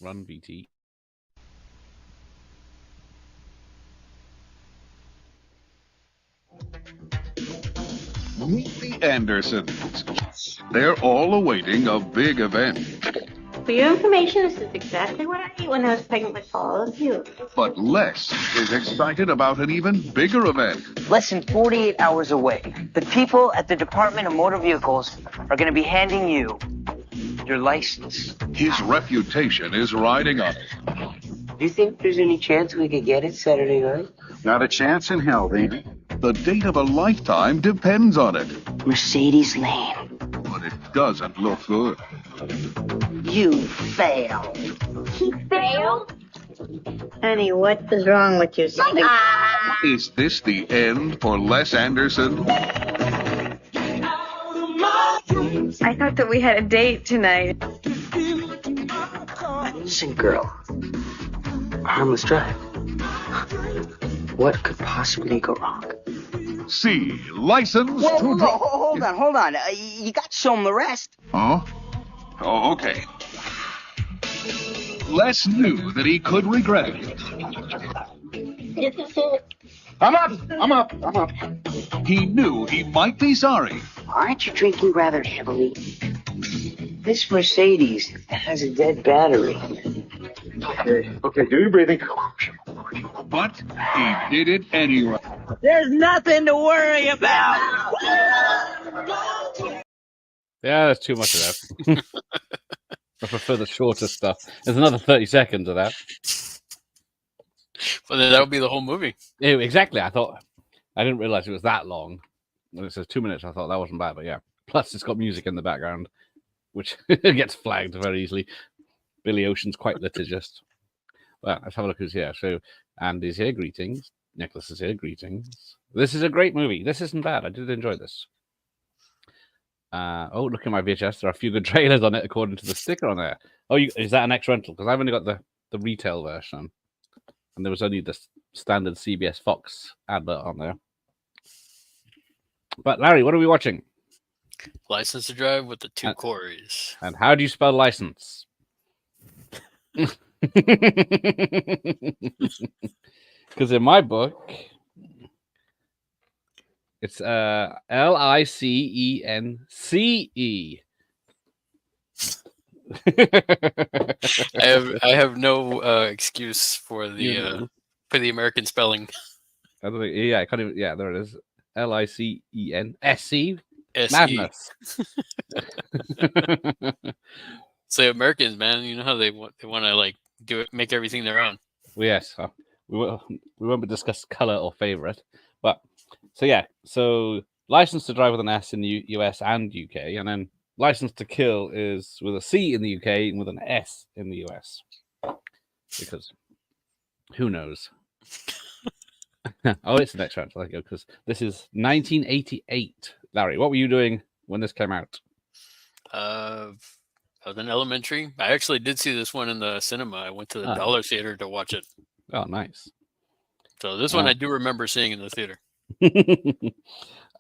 Run, VT. Meet the Andersons. They're all awaiting a big event. For your information, this is exactly what I ate when I was pregnant with all of you. But Les is excited about an even bigger event. Less than 48 hours away, the people at the Department of Motor Vehicles are going to be handing you your license. His reputation is riding on it. Do you think there's any chance we could get it Saturday night? Not a chance in hell, baby. The date of a lifetime depends on it. Mercedes Lane. But it doesn't look good. You failed. He failed? Honey, what is wrong with you? Something. Is this the end for Les Anderson? I thought that we had a date tonight. Listen, girl. Harmless drive. What could possibly go wrong? See, license Whoa, to drive. hold on. You got to show him the rest. Huh? Oh, okay. Les knew that he could regret it. This is it. I'm up. He knew he might be sorry. Aren't you drinking rather heavily? This Mercedes has a dead battery. Okay, do your breathing. But he did it anyway. There's nothing to worry about. Yeah, there's too much of that. I prefer the shorter stuff. There's another 30 seconds of that. Well, then that would be the whole movie. Yeah, exactly. I didn't realize it was that long. When it says 2 minutes, I thought that wasn't bad, but yeah. Plus, it's got music in the background, which gets flagged very easily. Billy Ocean's quite litigious. Well, let's have a look who's here. So, Andy's here, greetings. Nicholas is here, greetings. This is a great movie. This isn't bad. I did enjoy this. Look at my VHS. There are a few good trailers on it, according to the sticker on there. Oh, is that an X rental? Because I've only got the retail version. And there was only the standard CBS Fox advert on there. But, Larry, what are we watching? License to Drive with the two Corys. And how do you spell license? Because in my book, it's Licence. I have no excuse for the American spelling. I don't think, yeah, I can't even. Yeah, there it is. Licence. Madness. So Americans, man, you know how they want to like do it, make everything their own. Well, yes, we won't discuss color or favorite, but so License to Drive with an S in the US and UK, and then License to Kill is with a C in the UK and with an S in the US, because who knows? Oh, it's the next round. There you go, because this is 1988. Larry, what were you doing when this came out? I was in elementary. I actually did see this one in the cinema. I went to the Dollar Theater to watch it. Oh, nice. So this one I do remember seeing in the theater.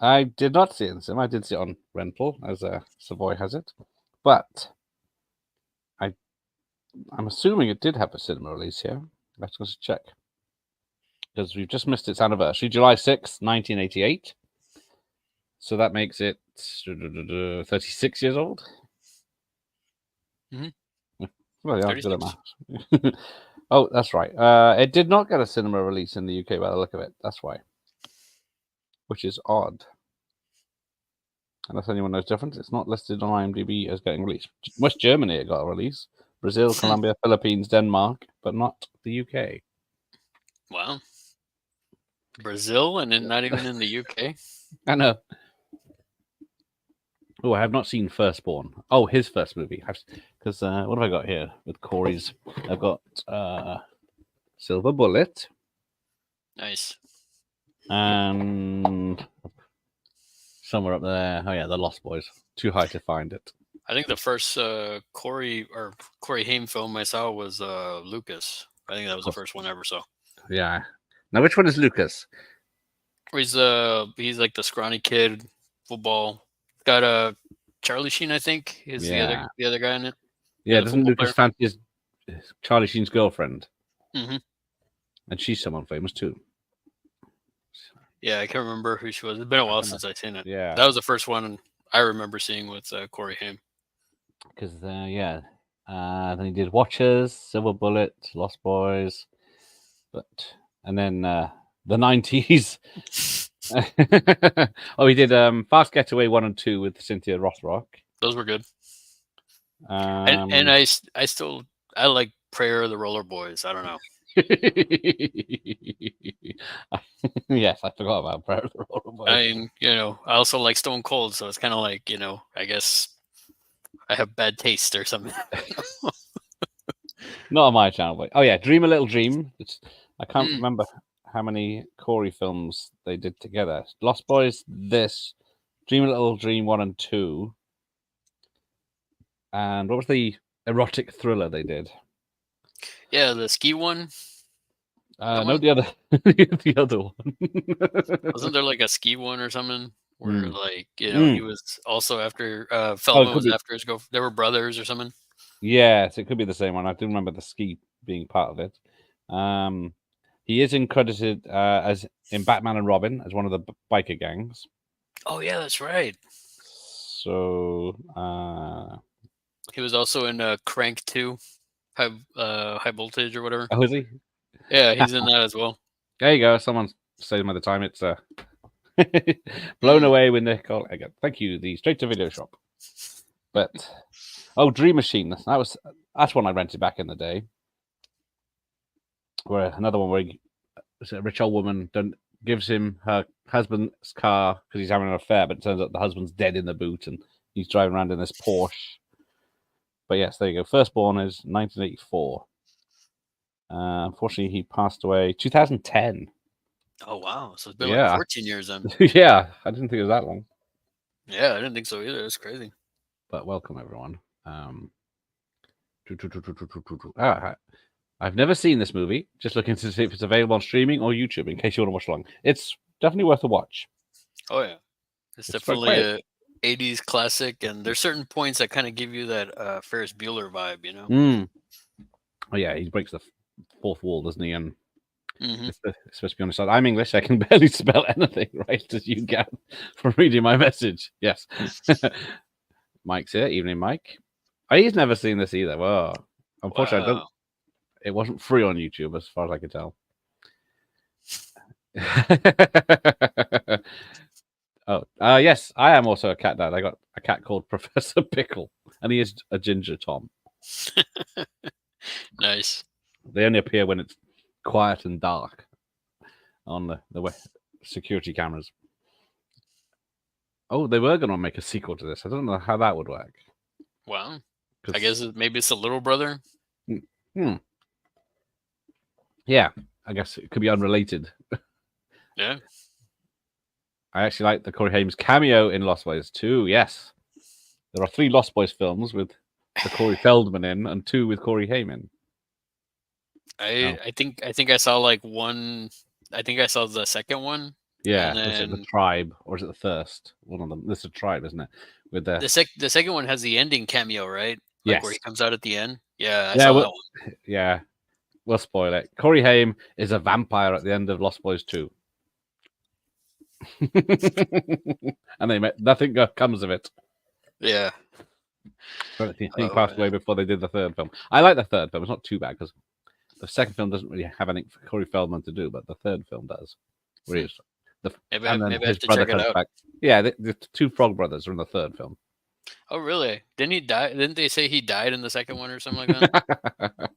I did not see it in cinema. I did see it on rental, as Savoy has it. But I'm assuming it did have a cinema release here. Let's just check. Because we've just missed its anniversary, July 6th, 1988. So that makes it 36 years old. Mm-hmm. Well, yeah, good at maths. Oh, that's right. It did not get a cinema release in the UK by the look of it. That's why. Which is odd. Unless anyone knows different, it's not listed on IMDb as getting released. West Germany it got a release. Brazil, Colombia, Philippines, Denmark, but not the UK. Wow. Brazil and then not even in the UK? I know. Oh, I have not seen Firstborn. Oh, his first movie. Because what have I got here with Corey's? I've got Silver Bullet. Nice. And somewhere up there. Oh, yeah, The Lost Boys. Too high to find it. I think the first Corey Haim film I saw was Lucas. I think that was the first one I ever saw. Yeah. Now, which one is Lucas? He's like the scrawny kid, football. Got Charlie Sheen, I think, is the other guy in it. Yeah, doesn't Lucas fancy Charlie Sheen's girlfriend, Hmm. and she's someone famous too. Yeah, I can't remember who she was. It's been a while don't know. since I've seen it. Yeah, That was the first one I remember seeing with Corey Haim. because then he did Watchers, Silver Bullet, Lost Boys, and then the 90s. Oh, he did Fast Getaway 1 and 2 with Cynthia Rothrock. Those were good. Um, And I like Prayer of the Roller Boys. I don't know. yes, I forgot about Prayer of the Roller Boys. I mean, I also like Stone Cold, so it's kind of like, I guess I have bad taste or something. Not on my channel, but yeah, Dream a Little Dream. I can't Mm. remember how many Corey films they did together. Lost Boys, this, Dream a Little Dream 1 and 2. And what was the erotic thriller they did? Yeah, the ski one. No, one? the other, the other one. Wasn't there like a ski one or something where Mm. like, he Mm. was also after Feldman could was be. after his girlfriend. They were brothers or something. Yes, it could be the same one. I do remember the ski being part of it. He is credited as in Batman and Robin as one of the biker gangs. Oh yeah, that's right. So He was also in Crank 2, High Voltage or whatever. oh, is he? Yeah, he's in that as well. There you go. Someone's saying by the time it's blown away when they call again. Thank you, the straight to video shop. But Dream Machine. That's one I rented back in the day. Where another one where a rich old woman gives him her husband's car because he's having an affair, but it turns out the husband's dead in the boot and he's driving around in this Porsche. But yes, there you go. Firstborn is 1984. Unfortunately, he passed away 2010. Oh wow, so it's been Yeah. like 14 years then. Yeah, I didn't think it was that long. Yeah, I didn't think so either. It's crazy. But welcome everyone. I've never seen this movie. Just looking to see if it's available on streaming or YouTube in case you want to watch along. It's definitely worth a watch. Oh yeah, it's definitely a 80s classic, and there's certain points that kind of give you that Ferris Bueller vibe, Mm. Oh yeah, he breaks the fourth wall, doesn't he? And Mhm. it's supposed to be on the side. I'm English. I can barely spell anything, right? As you get from reading my message. Yes. Mike's here. Evening, Mike. He's never seen this either. Well, unfortunately, Wow. it wasn't free on YouTube as far as I could tell. Yes, I am also a cat dad. I got a cat called Professor Pickle, and he is a ginger Tom. Nice. They only appear when it's quiet and dark on the security cameras. Oh, they were going to make a sequel to this. I don't know how that would work. Wow. I guess maybe it's a little brother. Yeah, I guess it could be unrelated. Yeah. I actually like the Corey Haim's cameo in Lost Boys too. Yes, there are 3 Lost Boys films with the Corey Feldman in, and 2 with Corey Haim in. I think I saw like one. I think I saw the second one. Yeah, And is it the then- Tribe or is it the first? One of them. This is a Tribe, isn't it? With the The second one has the ending cameo, right? Like Yes. where he comes out at the end. Yeah, I Yeah, saw well- that one. yeah. We'll spoil it. Corey Haim is a vampire at the end of Lost Boys 2. And nothing comes of it. Yeah. But he Oh, passed away before they did the third film. I like the third film. It's not too bad because the second film doesn't really have anything for Corey Feldman to do, but the third film does. Where he's Maybe and then I his have to brother check it comes out. back. Yeah, the 2 Frog brothers are in the third film. Oh, really? Didn't he die? Didn't they say he died in the second one or something like that?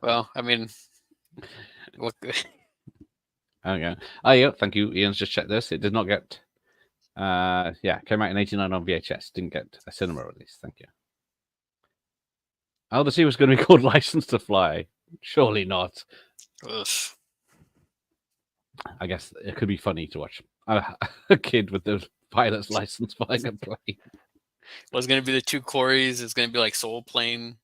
Well, I mean, what? Okay. Oh, yeah. Thank you. Ian's just checked this. It did not get. Came out in '89 on VHS. Didn't get a cinema release. Thank you. Oh, the series was going to be called License to Fly. Surely not. Ugh. I guess it could be funny to watch a kid with the pilot's license flying a plane. Well, it's gonna be the 2 Corys. It's gonna be like Soul Plane,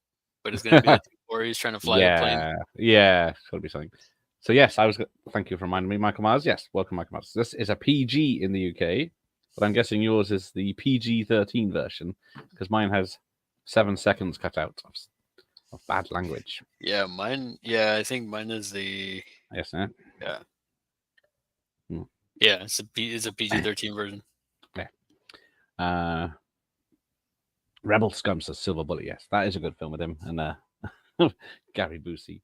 but it's gonna be the 2 Corys trying to fly the plane. Yeah, it's got to be something. So yes, thank you for reminding me, Michael Myers. Yes, welcome, Michael Myers. This is a PG in the UK, but I'm guessing yours is the PG-13 version because mine has 7 seconds cut out. of bad language. Yeah, mine. Yeah, I think mine is the. Yes, eh? Yeah, it's a PG-13 version. Rebel Scum says Silver Bullet. Yes, that is a good film with him and Gary Busey.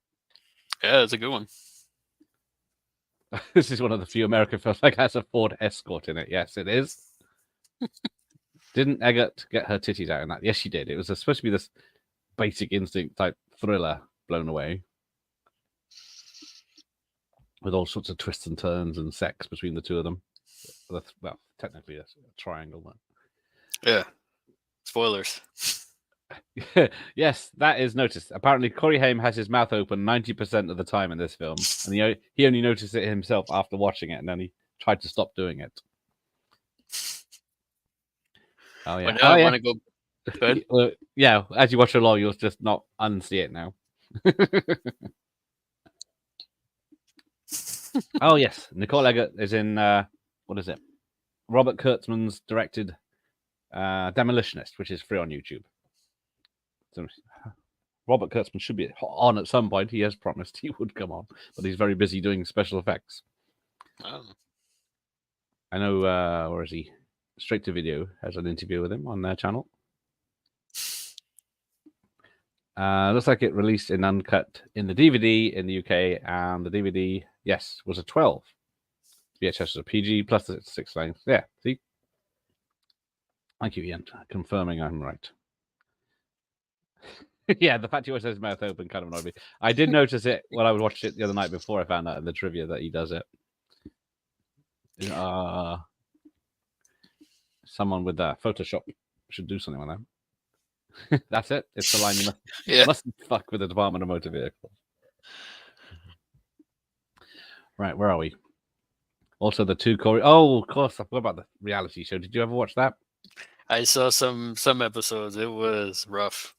Yeah, it's a good one. This is one of the few American films that has a Ford Escort in it. Yes, it is. Didn't Eggert get her titties out in that? Yes, she did. It was supposed to be this Basic Instinct type thriller, Blown Away, with all sorts of twists and turns and sex between the two of them. Well, technically a triangle. But... Yeah. Spoilers. Yes, that is noticed. Apparently, Corey Haim has his mouth open 90% of the time in this film, and he only noticed it himself after watching it, and then he tried to stop doing it. Oh yeah. But now I want to go. Good. Yeah, as you watch along, you'll just not unsee it now. Oh yes, Nicole Eggert is in what is it? Robert Kurtzman's directed Demolitionist, which is free on YouTube. So Robert Kurtzman should be on at some point. He has promised he would come on, but he's very busy doing special effects. Oh. I know, where is he? Straight to Video has an interview with him on their channel. Looks like it released in uncut in the DVD in the UK, and the DVD, yes, was a 12. VHS was a PG plus the 6 length. Yeah, see? Thank you, Ian, confirming I'm right. Yeah, the fact he always has his mouth open kind of annoyed me. I did notice it when I watched it the other night before I found out in the trivia that he does it. Someone with Photoshop should do something with that. That's it. It's the line you mustn't fuck with the Department of Motor Vehicles. Right, where are we? Also, the two Corey. Oh, of course, I forgot about the reality show. Did you ever watch that? I saw some episodes. It was rough.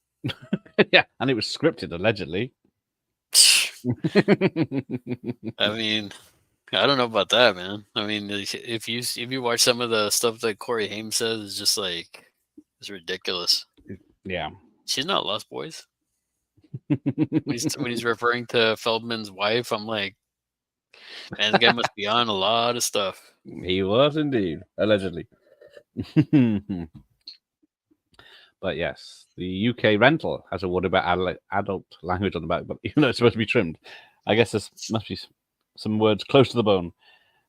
Yeah, and it was scripted allegedly. I mean, I don't know about that, man. I mean, if you watch some of the stuff that Corey Haim says, it's just like it's ridiculous. Yeah, she's not Lost Boys. when he's referring to Feldman's wife, I'm like, man, the guy must be on a lot of stuff. He was indeed, allegedly. But yes, the UK rental has a word about adult language on the back, but even though it's supposed to be trimmed, I guess there must be some words close to the bone.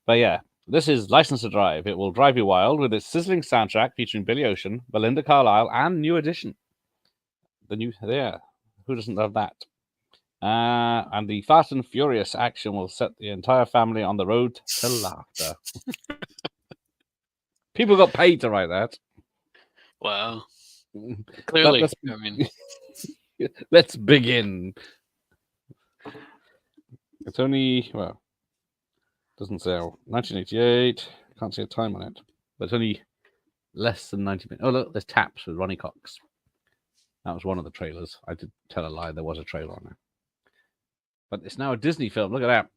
But yeah, this is License to Drive. It will drive you wild with its sizzling soundtrack featuring Billy Ocean, Belinda Carlisle, and New Edition. Who doesn't love that? And the Fast and Furious action will set the entire family on the road to laughter. People got paid to write that. Wow. Clearly, I mean, let's begin. It's only, well, doesn't say 1988. Can't see a time on it, but it's only less than 90 minutes. Oh, look, there's Taps with Ronnie Cox. That was one of the trailers. I did tell a lie. There was a trailer on there. But it's now a Disney film. Look at that.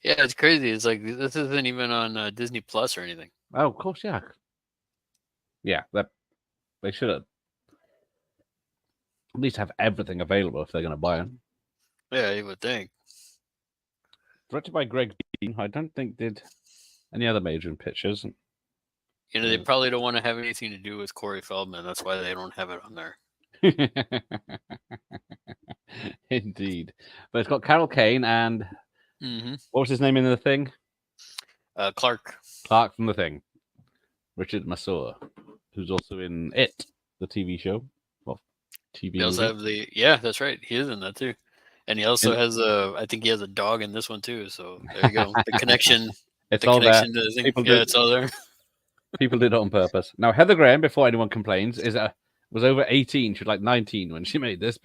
Yeah, it's crazy. It's like this isn't even on Disney Plus or anything. Oh, of course, yeah. Yeah, they should have at least have everything available if they're going to buy it. Yeah, you would think. Directed by Greg Bean, I don't think did any other major pictures. You know, they probably don't want to have anything to do with Corey Feldman. That's why they don't have it on there. Indeed. But it's got Carol Kane and what was his name in The Thing? Clark. Clark from The Thing. Richard Masur, who's also in It, the TV show. Well, TV. They also have that's right. He is in that too. And he also has I think he has a dog in this one too. So there you go. The connection. It's all there. It's all there. People did it on purpose. Now, Heather Graham, before anyone complains, was over 18. She was like 19 when she made this.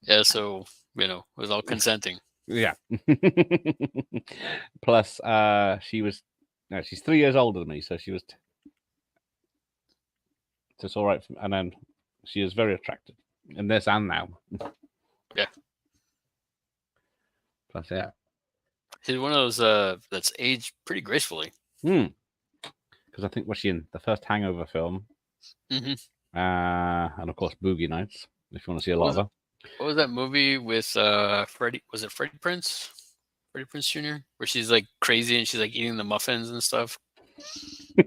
Yeah, so, it was all consenting. Yeah. Plus, she's 3 years older than me, so she was just all right. And then she is very attractive in this and now. Yeah. Plus, yeah. She's one of those that's aged pretty gracefully. Because I think was she in the first Hangover film, and And of course, Boogie Nights. If you want to see a lot of her. What was that movie with Freddie? Was it Freddie Prinze? Freddie Prinze Jr. Where she's like crazy and she's like eating the muffins and stuff,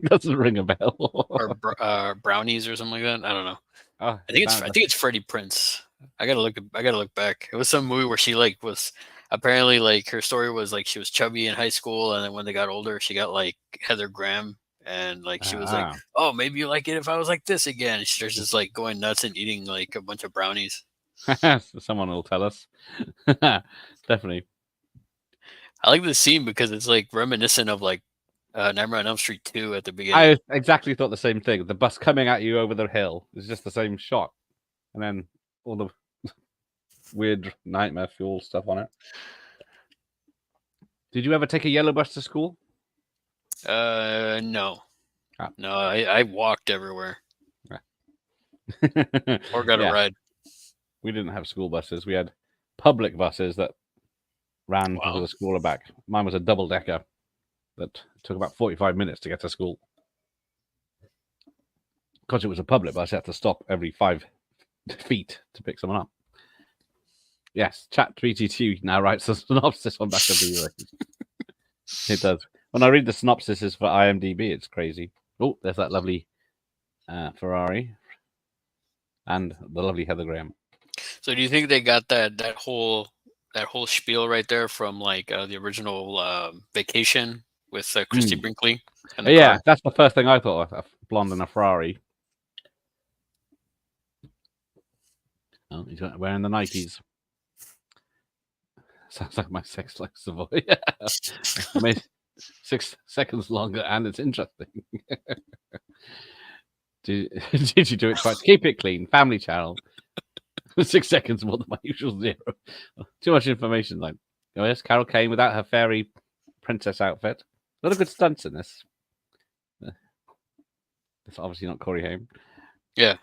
Doesn't ring a bell. or brownies or something like that. I don't know. Oh, I think it's Freddie Prinze. I gotta look back. It was some movie where she like was apparently like her story was like she was chubby in high school, and then when they got older, she got like Heather Graham, and like she was like, oh, maybe you like it if I was like this again. She's just like going nuts and eating like a bunch of brownies. Someone will tell us. Definitely. I like the scene because it's like reminiscent of like Nightmare on Elm Street 2 at the beginning. I exactly thought the same thing. The bus coming at you over the hill is just the same shot, and then all the weird nightmare fuel stuff on it. Did you ever take a yellow bus to school? No. Ah. No, I walked everywhere or got a ride. We didn't have school buses. We had public buses that ran to the school or back. Mine was a double-decker that took about 45 minutes to get to school. Because it was a public bus, you had to stop every 5 feet to pick someone up. Yes, ChatGPT now writes a synopsis on back of the It does. When I read the synopsises for IMDb, it's crazy. Oh, there's that lovely Ferrari and the lovely Heather Graham. So do you think they got that whole spiel right there from like the original Vacation with Christy Brinkley? Yeah, that's the first thing I thought of, a blonde in a Ferrari. Oh, he's wearing the Nikes. Sounds like my Sex Life Savoy. I made 6 seconds longer, and it's interesting. Did you do it twice? Keep it clean. Family channel. 6 seconds more than my usual 0. Too much information. Like, oh yes, Carol Kane without her fairy princess outfit. A lot of good stunts in this. It's obviously not Corey Haim. Yeah.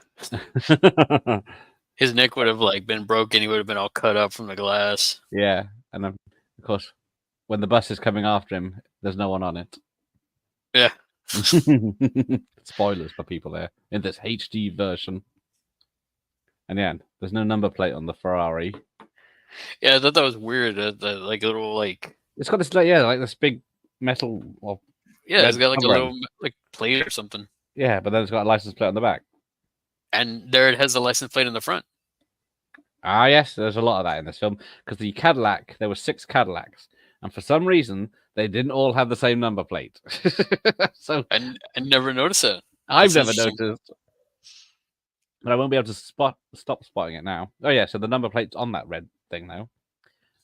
His neck would have like been broken. He would have been all cut up from the glass. Yeah, and of course, when the bus is coming after him, there's no one on it. Yeah. Spoilers for people there in this HD version. And yeah, there's no number plate on the Ferrari. Yeah, I thought that was weird. The like little like it's got this like this big metal. Well, yeah, it's got like a little like plate or something. Yeah, but then it's got a license plate on the back. And there it has the license plate in the front. Ah, yes, there's a lot of that in this film because the Cadillac, there were 6 Cadillacs, and for some reason they didn't all have the same number plate. So I never noticed it. I've never noticed, but I won't be able to stop spotting it now. Oh yeah, so the number plate's on that red thing now.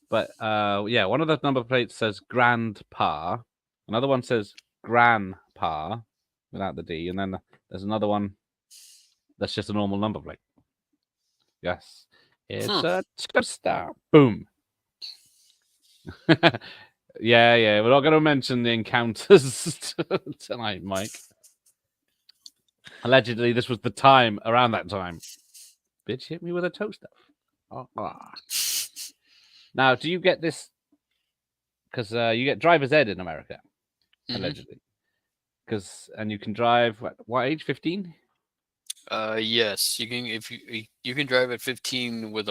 But yeah, one of the number plates says Grandpa, another one says Grandpa without the D, and then there's another one that's just a normal number plate. Yes. It's a toaster. Boom. Yeah. We're not going to mention the encounters tonight, Mike. Allegedly, this was the time, around that time. Bitch hit me with a toaster. Now, do you get this? Because you get driver's ed in America, allegedly. And you can drive, what age? 15? Yes, you can. If you can drive at 15 with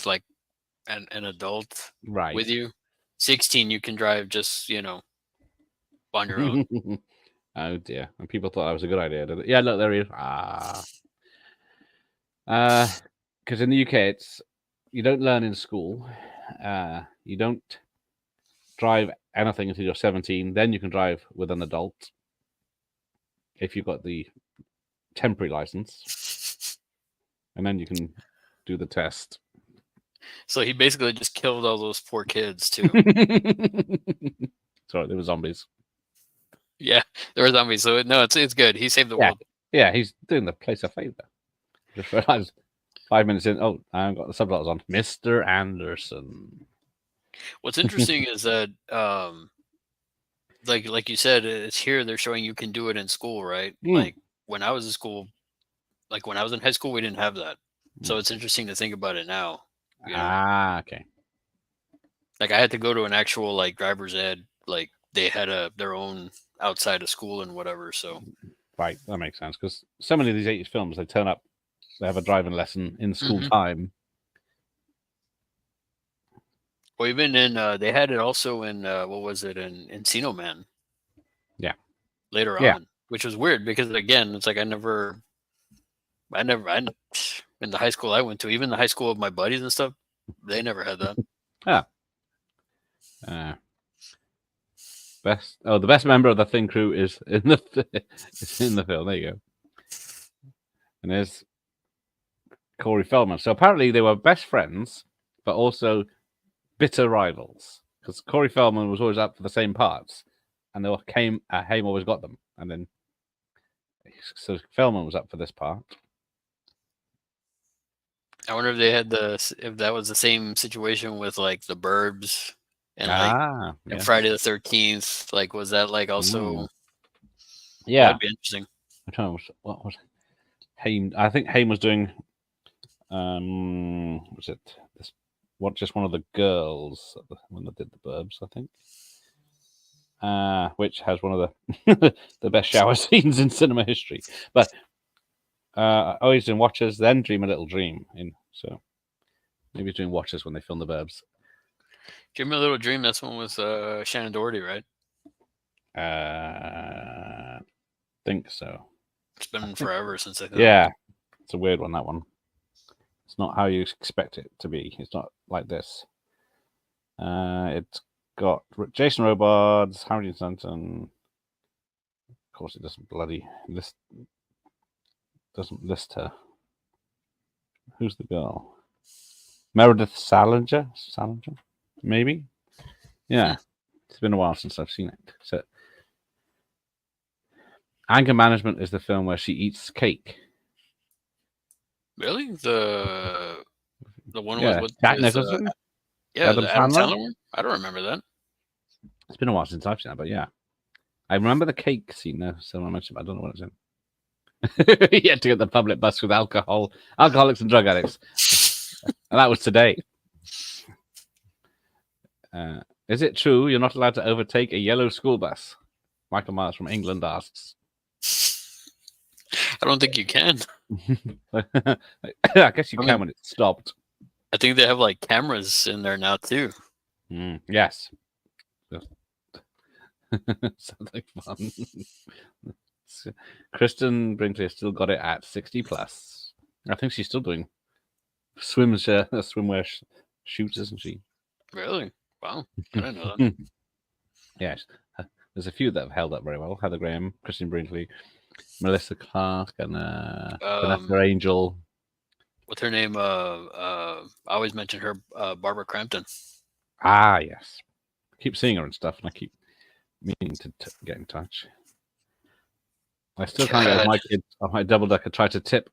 like an adult with you. 16, you can drive just on your own. Oh dear! And people thought that was a good idea, did it? Yeah, look, there he is. Because in the UK, you don't learn in school. You don't drive anything until you're 17. Then you can drive with an adult if you've got the temporary license, and then you can do the test. So he basically just killed all those poor kids too. Sorry, there were zombies. Yeah, there were zombies. So no, it's good. He saved the world. Yeah, he's doing the place a favor. Just realized 5 minutes in. Oh, I haven't got the subtitles on. Mr. Anderson. What's interesting is that, like you said, it's here. They're showing you can do it in school, right? Like when I was in school, like when I was in high school, we didn't have that. So it's interesting to think about it now. Okay. Like I had to go to an actual like driver's ed. Like they had their own outside of school and whatever. So Right, that makes sense because so many of these 80s films, they turn up, they have a driving lesson in school Mhm. time. Or even in they had it also in what was it in Encino Man? Yeah. Later Yeah. on, which was weird because again, it's like I in the high school I went to, even the high school of my buddies and stuff, they never had that. The best member of the Thing crew is in the film. There you go. And there's Corey Feldman. So apparently they were best friends, but also bitter rivals because Corey Feldman was always up for the same parts, and Haim always got them. And then so Feldman was up for this part. I wonder if they had if that was the same situation with like the Burbs and like yeah. Friday the 13th. Like, was that like also? Yeah, that'd be interesting. I don't know what was Haim. I think Haim was doing. Was it this? What? Just one of the girls when they did the Burbs, I think. Which has one of the the best shower scenes in cinema history. But always doing Watchers, then Dream a Little Dream. So maybe he's doing Watchers when they film the Burbs. Give Me a Little Dream. That's one with Shannon Doherty, right? Think so. It's been forever since I. Yeah, it's a weird one. That one. It's not how you expect it to be. It's not like this. It's got Jason Robards, Harry Stanton. Of course, it doesn't list her. Who's the girl? Meredith Salinger? Maybe? Yeah. It's been a while since I've seen it. So, Anger Management is the film where she eats cake. Really? The one with Jack Nicholson? Yeah, Adam the Adam Sandler? Sandler one? I don't remember that. It's been a while since I've seen that, but yeah. I remember the cake scene there, so I mentioned, but I don't know what it's in. He had to get the public bus with alcoholics and drug addicts. And that was today. Is it true you're not allowed to overtake a yellow school bus? Michael Myers from England asks. I don't think you can. I guess you can when it's stopped. I think they have like cameras in there now too. Yes. Sounds like fun. Kristen Brinkley has still got it at 60 plus. I think she's still doing swimwear shoots, isn't she? Really? Wow. I didn't know that. Yes. There's a few that have held up very well. Heather Graham, Kristen Brinkley, Melissa Clark, and Vanessa Angel. What's her name? I always mention her, Barbara Crampton. Ah, yes. I keep seeing her and stuff, and I keep meaning to get in touch. I still can't get my kids on my double decker try to tip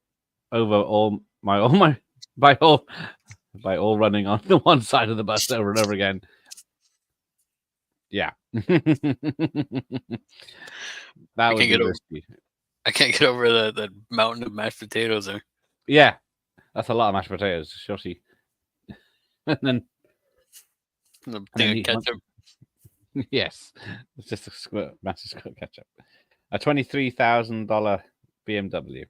over by all running on the one side of the bus over and over again. Yeah. That would be risky. I can't get over that mountain of mashed potatoes there. Yeah. That's a lot of mashed potatoes, Shotty. And then the thing of ketchup. Yes. It's just a massive squirt ketchup. A $23,000 BMW.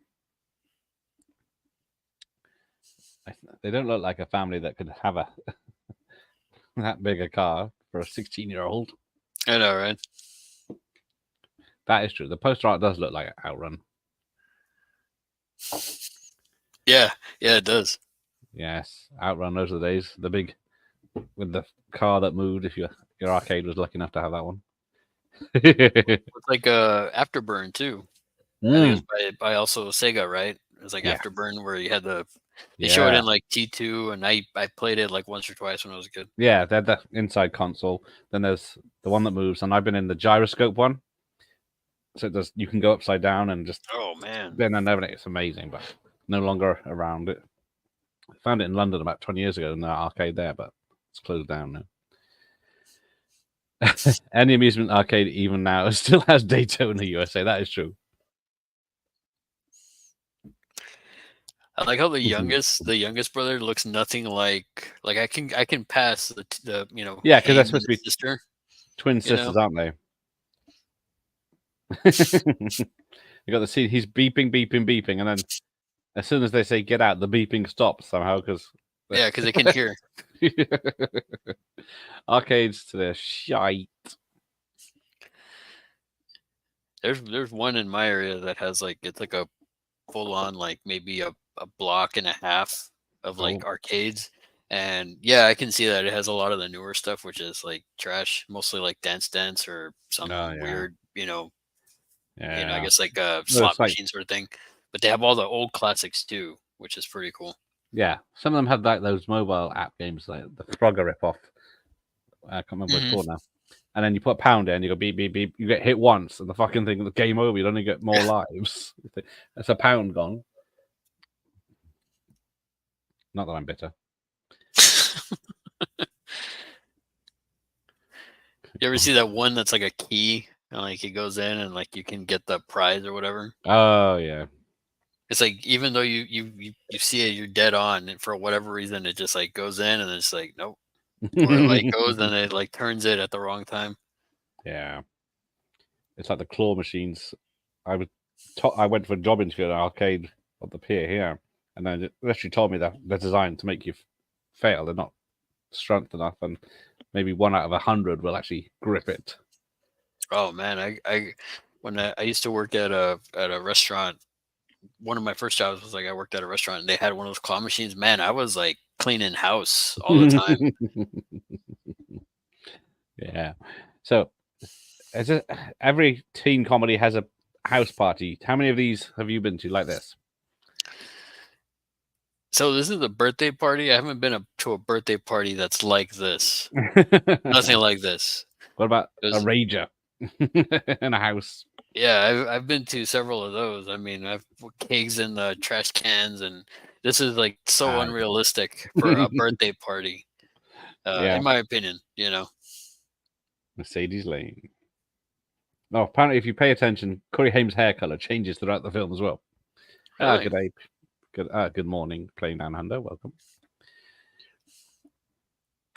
They don't look like a family that could have that big a car for a 16-year-old. I know, right? That is true. The poster art does look like Outrun. Yeah, it does. Yes, Outrun. Those are the days. The big with the car that moved. If your arcade was lucky enough to have that one. It's like Afterburn too. I think it was by also Sega, right? It was like Afterburn where you had they show it in like T2, and I played it like once or twice when I was a kid. Yeah, they had the inside console. Then there's the one that moves, and I've been in the gyroscope one. So it does. You can go upside down and just. Oh man! Then it's amazing, but no longer around it. I found it in London about 20 years ago in the arcade there, but it's closed down now. Any amusement arcade, even now, still has Daytona USA. That is true. I like how the youngest brother looks nothing like I can pass the because they're supposed to be twin sisters, aren't they? You got the scene. He's beeping, beeping, beeping, and then as soon as they say get out, the beeping stops somehow because Yeah, because they can hear. arcades to their shite. There's one in my area that has like it's like a full on like maybe a block and a half of like arcades. And yeah, I can see that it has a lot of the newer stuff, which is like trash, mostly like Dance Dance or some weird, I guess like a slot machine sort of thing. But they have all the old classics too, which is pretty cool. Yeah, some of them have like those mobile app games, like the Frogger ripoff. I can't remember what it's called now. And then you put a pound in, you go beep beep beep. You get hit once, and the fucking thing, the game over. You only get more lives. That's a pound gone. Not that I'm bitter. You ever see that one that's like a key, and like it goes in, and like you can get the prize or whatever? Oh yeah. It's like even though you see it, you're dead on, and for whatever reason, it just like goes in, and it's like nope. Or it like goes and it like turns it at the wrong time. Yeah, it's like the claw machines. I went for a job interview at an arcade at the pier here, and then it actually told me that they're designed to make you fail. They're not strength enough, and maybe 1 out of 100 will actually grip it. Oh man, when I used to work at a restaurant. One of my first jobs was like I worked at a restaurant and they had one of those claw machines. Man, I was like cleaning house all the time. Yeah. So, every teen comedy has a house party. How many of these have you been to like this? So this is a birthday party. I haven't been to a birthday party that's like this. Nothing like this. What about a rager in a house? Yeah, I've been to several of those. I mean, I've put kegs in the trash cans, and this is like so unrealistic for a birthday party, in my opinion. Mercedes Lane. No, apparently, if you pay attention, Corey Haim's hair color changes throughout the film as well. Really? Good day. Good morning, Playing Down Under. Welcome.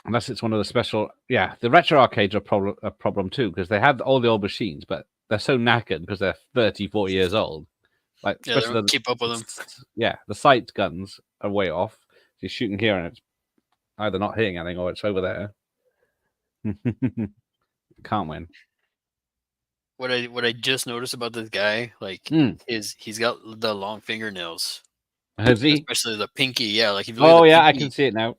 Unless it's one of the special, the retro arcades are a problem too because they have all the old machines, but they're so knackered because they're 30, 40 years old. Like, they don't keep up with them. Yeah, the sight guns are way off. You're shooting here and it's either not hitting anything or it's over there. Can't win. What I just noticed about this guy, like, is he's got the long fingernails. Has he? Especially the pinky. Yeah, like if you look at the pinky, I can see it now.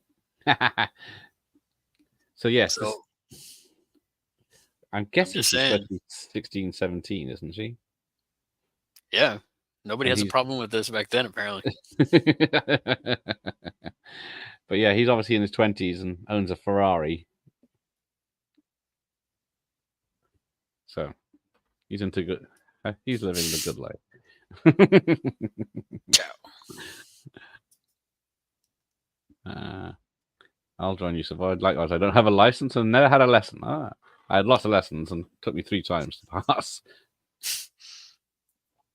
So yes. I'm guessing she's supposed to be 16, 17, isn't she? Yeah. Nobody has a problem with this back then, apparently. But yeah, he's obviously in his 20s and owns a Ferrari. So he's into good. He's living the good life. Ciao. I'll join you, Savoy. Likewise, I don't have a license and never had a lesson. I had lots of lessons and it took me 3 times to pass.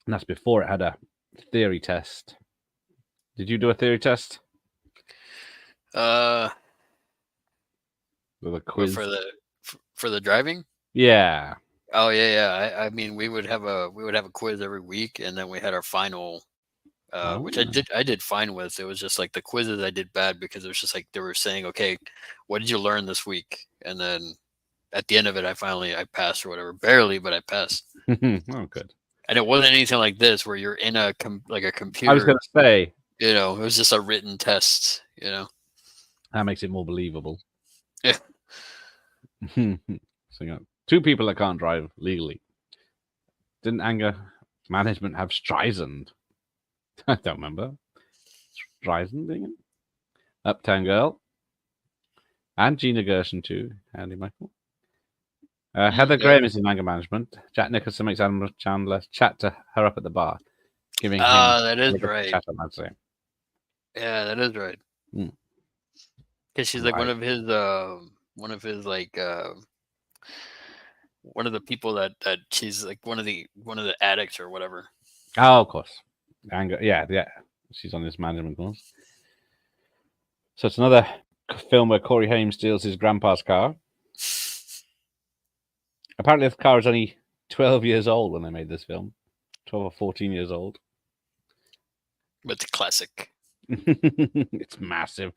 And that's before it had a theory test. Did you do a theory test? With a quiz for the driving? Yeah. Oh yeah. I mean, we would have a quiz every week, and then we had our final, which I did fine with. It was just like the quizzes I did bad because it was just like they were saying, okay, what did you learn this week? And then at the end of it, I passed or whatever, barely, but I passed. Oh, good. And it wasn't anything like this where you're in a computer. I was going to say, it was just a written test. That makes it more believable. Yeah. So you got 2 people that can't drive legally. Didn't anger management have Streisand? I don't remember. Streisand being it? Uptown Girl. And Gina Gershon too. Andy Michael. Heather Graham is in anger management. Jack Nicholson makes Adam Chandler chat to her up at the bar. Giving him that is right. Chat, I'd say. Yeah, that is right. Because she's like one of his like one of the people that she's like one of the addicts or whatever. Oh, of course. Anger. Yeah. She's on this management course. So it's another film where Corey Haim steals his grandpa's car. Apparently, the car is only 12 years old when they made this film. 12 or 14 years old. But it's a classic. It's massive.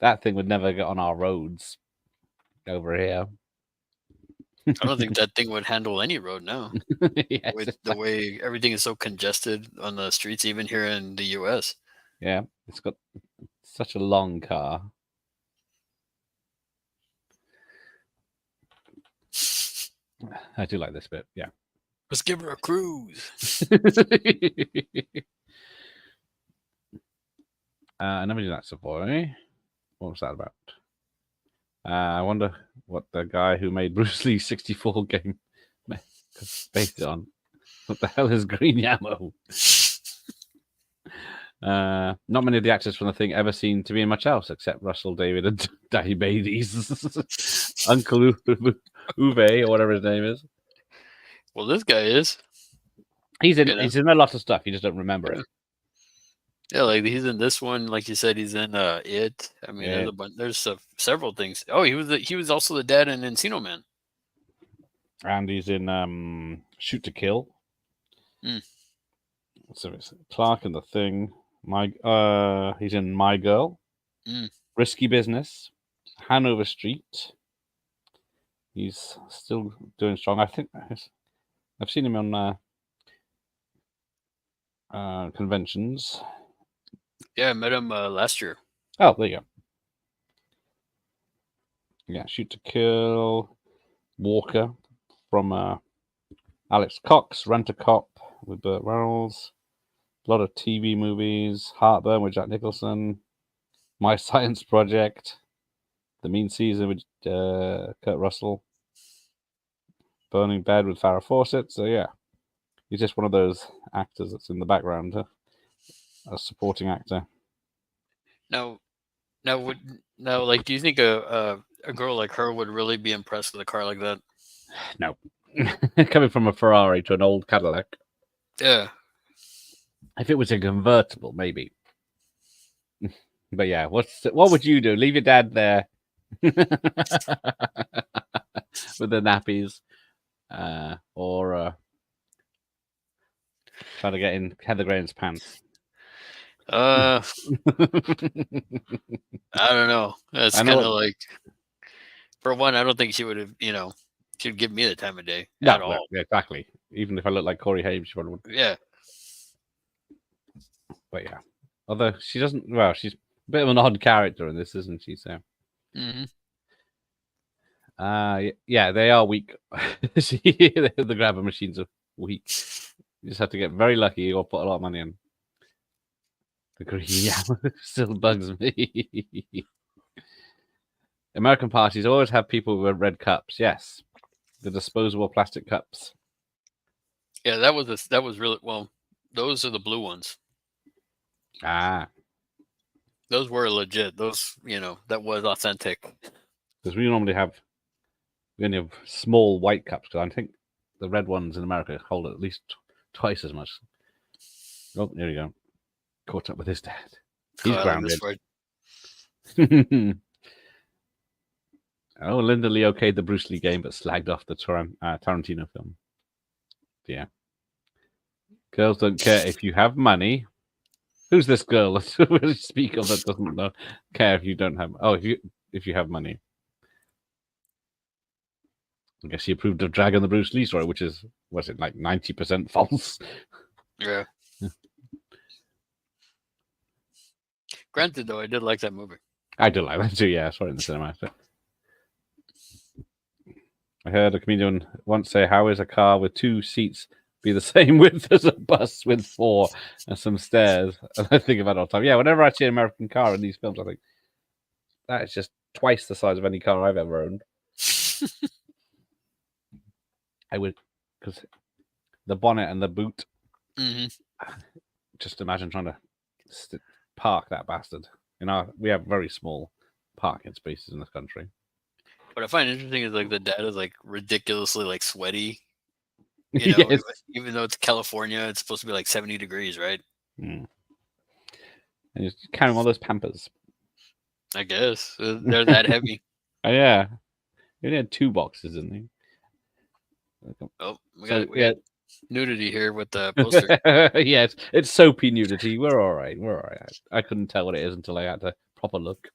That thing would never get on our roads over here. I don't think that thing would handle any road now. Yes, With it's the like- way everything is so congested on the streets, even here in the US. yeah, it's got such a long car. I do like this bit, yeah. Let's give her a cruise. I never knew that Savoy. What was that about? I wonder what the guy who made Bruce Lee 64 game based it on. What the hell is Green Yamo? Not many of the actors from the thing ever seem to be in much else except Russell David and Diabetes. Uncle Uwe, or whatever his name is. Well, this guy is. He's in You know? he's in a lot of stuff, you just don't remember it. Yeah, like he's in this one. Like you said, he's in It. I mean, Yeah. there's a bunch. There's several things. Oh, he was also the dad in Encino Man. And he's in Shoot to Kill. Mm. So it's Clark and the Thing. He's in My Girl. Mm. Risky Business. Hanover Street. He's still doing strong. I think I've seen him on conventions. Yeah, I met him last year. Oh, there you go. Yeah, Shoot to Kill. Walker from Alex Cox. Rent a Cop with Burt Reynolds. A lot of TV movies. Heartburn with Jack Nicholson. My Science Project. The Mean Season with Kurt Russell. Burning Bed with Farrah Fawcett. So yeah, he's just one of those actors that's in the background, a supporting actor. Now, like, do you think a girl like her would really be impressed with a car like that? No, coming from a Ferrari to an old Cadillac. Yeah. If it was a convertible, maybe. But yeah, what would you do? Leave your dad there with the nappies, or try to get in Heather Graham's pants? I don't know. That's I kind know of like, for one, I don't think she would have. She'd give me the time of day No, at all. yeah, exactly. Even if I look like Corey Haim, she probably would. Yeah. But yeah, although she doesn't. Well, she's a bit of an odd character in this, isn't she? So. Hmm. Yeah, they are weak. The grabber machines are weak. You just have to get very lucky or put a lot of money in. The green yammer still bugs me. American parties always have people with red cups. Yes, the disposable plastic cups. Yeah, that was really well. Those are the blue ones. Ah, Those were legit. Those, that was authentic. because we only have small white cups. Because I think the red ones in America hold at least twice as much. Oh, there you go. Caught up with his dad. He's I like grounded. this word. Oh, Linda Lee okayed the Bruce Lee game, but slagged off the Tarantino film. Yeah. Girls don't care if you have money. Who's this girl that we speak of that doesn't care if you don't have? Oh, if you have money. I guess he approved of Dragon the Bruce Lee story, which is, was it like 90% false? Yeah. Granted, though, I did like that movie. I do like that too. Yeah, I saw it in the cinema. I heard a comedian once say, "How is a car with 2 seats be the same width as a bus with 4 and some stairs?" And I think about it all the time. Yeah, whenever I see an American car in these films, I think that is just twice the size of any car I've ever owned. I would, because the bonnet and the boot. Hmm. Just imagine trying to park that bastard. We have very small parking spaces in this country. What I find interesting is like the dad is like ridiculously like sweaty. Yes. Even though it's California, it's supposed to be like 70 degrees, right? Mm. And he's carrying all those Pampers. I guess they're that heavy. Oh, yeah. He only had 2 boxes, didn't he? Oh, we So, got yeah, nudity here with the poster. Yes, it's soapy nudity. We're all right. We're all right. I couldn't tell what it is until I had a proper look.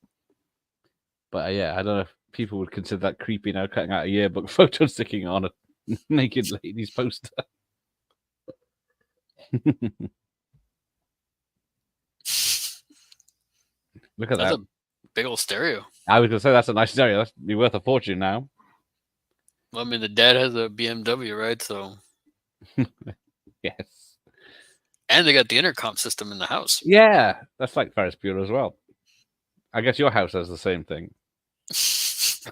But yeah, I don't know if people would consider that creepy now, cutting out a yearbook photo sticking on a naked lady's poster. Look at That's that. a big old stereo. I was going to say that's a nice stereo. That's be worth a fortune now. Well, I mean, the dad has a BMW, right? So, Yes. and they got the intercom system in the house. Yeah, that's like Ferris Bueller as well. I guess your house has the same thing. It's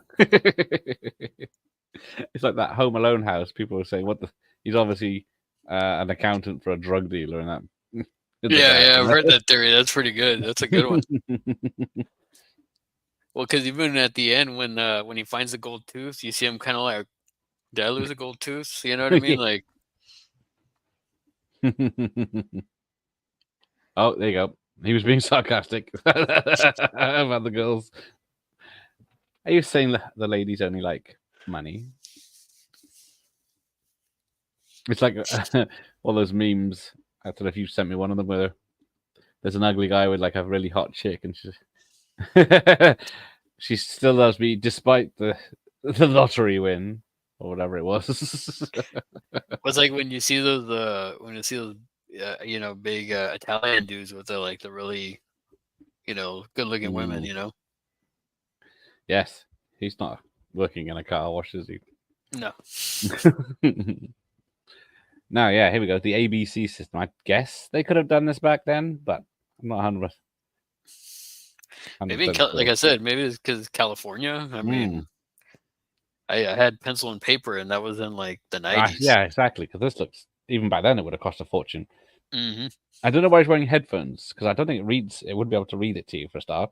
like that Home Alone house. People were saying, "What the?" He's obviously an accountant for a drug dealer, and that. Yeah, I've heard that theory. That's pretty good. That's a good one. Well, because even at the end, when he finds the gold tooth, you see him kind of like, "Did I lose a gold tooth?" You know what I mean? Like, Oh, there you go. He was being sarcastic about the girls. Are you saying the ladies only like money? It's like all those memes. I don't know if you sent me one of them where there's an ugly guy with like a really hot chick, and she still loves me despite the lottery win or whatever it was. it's like when you see those big Italian dudes with the really, good-looking women. Mm. Yes, he's not working in a car wash, is he? No. Now, yeah, here we go. The ABC system. I guess they could have done this back then, but I'm not 100%. Maybe, like I said, maybe it's because California. I mean, I had pencil and paper, and that was in like the 90s. Yeah, exactly. Because this looks, even back then, it would have cost a fortune. Mm-hmm. I don't know why he's wearing headphones, because I don't think it wouldn't be able to read it to you for a start.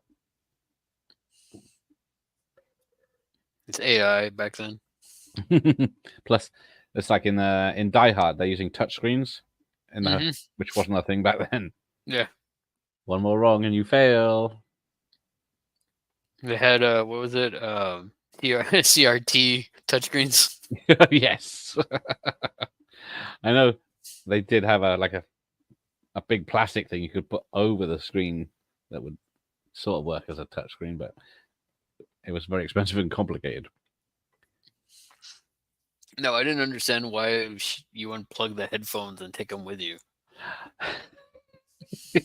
It's AI back then. Plus, it's like in Die Hard, they're using touchscreens, which wasn't a thing back then. Yeah. One more wrong and you fail. They had what was it? CRT touchscreens. Yes. I know they did have a big plastic thing you could put over the screen that would sort of work as a touchscreen, but it was very expensive and complicated. No, I didn't understand why you unplug the headphones and take them with you.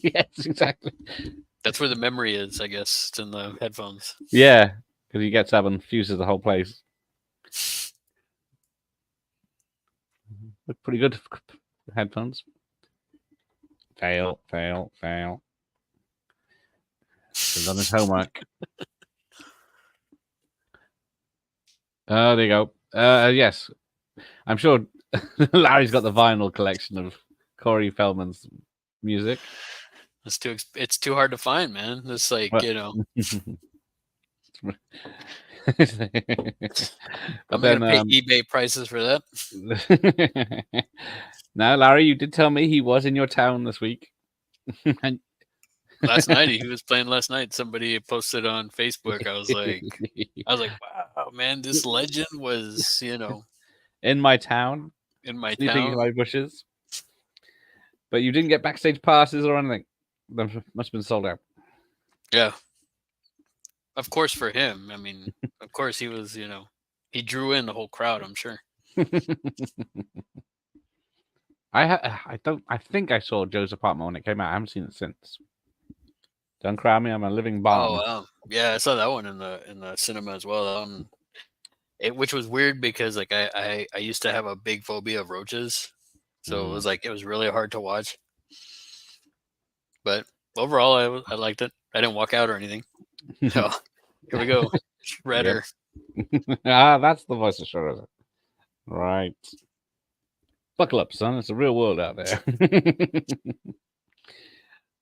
Yes, exactly. That's where the memory is, I guess. It's in the headphones. Yeah, because he gets up and fuses the whole place. Look pretty good. Headphones. Fail. He's done his homework. There you go. Yes. I'm sure Larry's got the vinyl collection of Corey Feldman's music. It's too hard to find, man. It's like, I'm going to pay eBay prices for that. Now, Larry, you did tell me he was in your town this week. Last night, he was playing last night. Somebody posted on Facebook. I was like, wow, man, this legend was, in my town. Sleeping in my bushes. But you didn't get backstage passes or anything. That must have been sold out. Yeah. Of course, for him. I mean, of course he was, he drew in the whole crowd, I'm sure. I think I saw Joe's Apartment when it came out. I haven't seen it since. Don't cry me, I'm a living bomb. Oh, wow. Yeah, I saw that one in the cinema as well. Which was weird because like I used to have a big phobia of roaches. So it was really hard to watch. But overall I liked it. I didn't walk out or anything. So here we go. Shredder. That's the voice of Shredder. Right. Buckle up, son. It's a real world out there.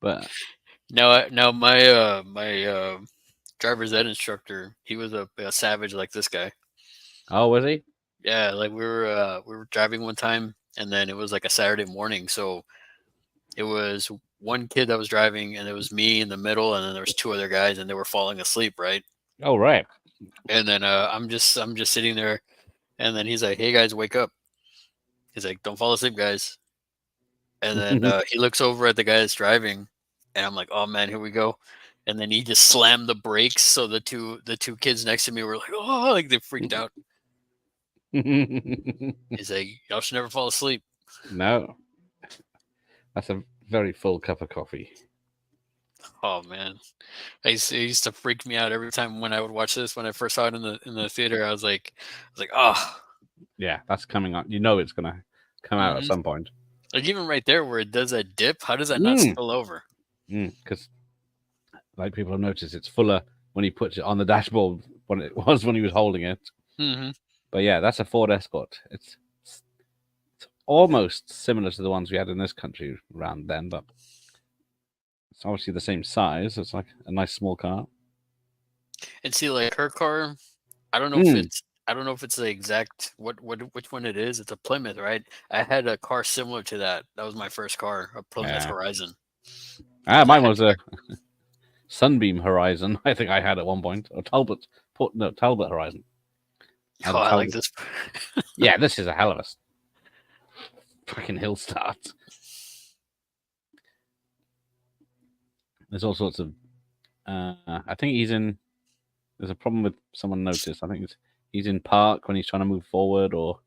But no, my driver's ed instructor, he was a savage like this guy. Oh, was he? Yeah, like we were driving one time, and then it was like a Saturday morning, so it was one kid that was driving, and it was me in the middle, and then there was two other guys, and they were falling asleep, right? Oh, right. And then I'm just sitting there, and then he's like, "Hey guys, wake up!" He's like, "Don't fall asleep, guys." And then he looks over at the guy that's driving, and I'm like, "Oh man, here we go." And then he just slammed the brakes, so the two kids next to me were like, "Oh!" Like they freaked out. He's like, "Y'all should never fall asleep." No, that's a very full cup of coffee. Oh man, it used to freak me out every time when I would watch this. When I first saw it in the theater, I was like, "Oh." Yeah, that's coming on. You know it's gonna come out at Mhm. some point. Like even right there where it does that dip, how does that not spill over? Because, like people have noticed, it's fuller when he puts it on the dashboard than it was when he was holding it. Mm-hmm. But yeah, that's a Ford Escort. It's almost similar to the ones we had in this country around then, but it's obviously the same size. It's like a nice small car. And see, like her car, I don't know if it's the exact which one it is. It's a Plymouth, right? I had a car similar to that. That was my first car, a Plymouth Yeah. Horizon. Mine was a Sunbeam Horizon. I think I had at one point, or Talbot Horizon. Oh, I like this. Yeah, this is a hell of a fucking hill start. There's all sorts of. I think he's in. There's a problem with someone noticed. I think he's in park when he's trying to move forward, or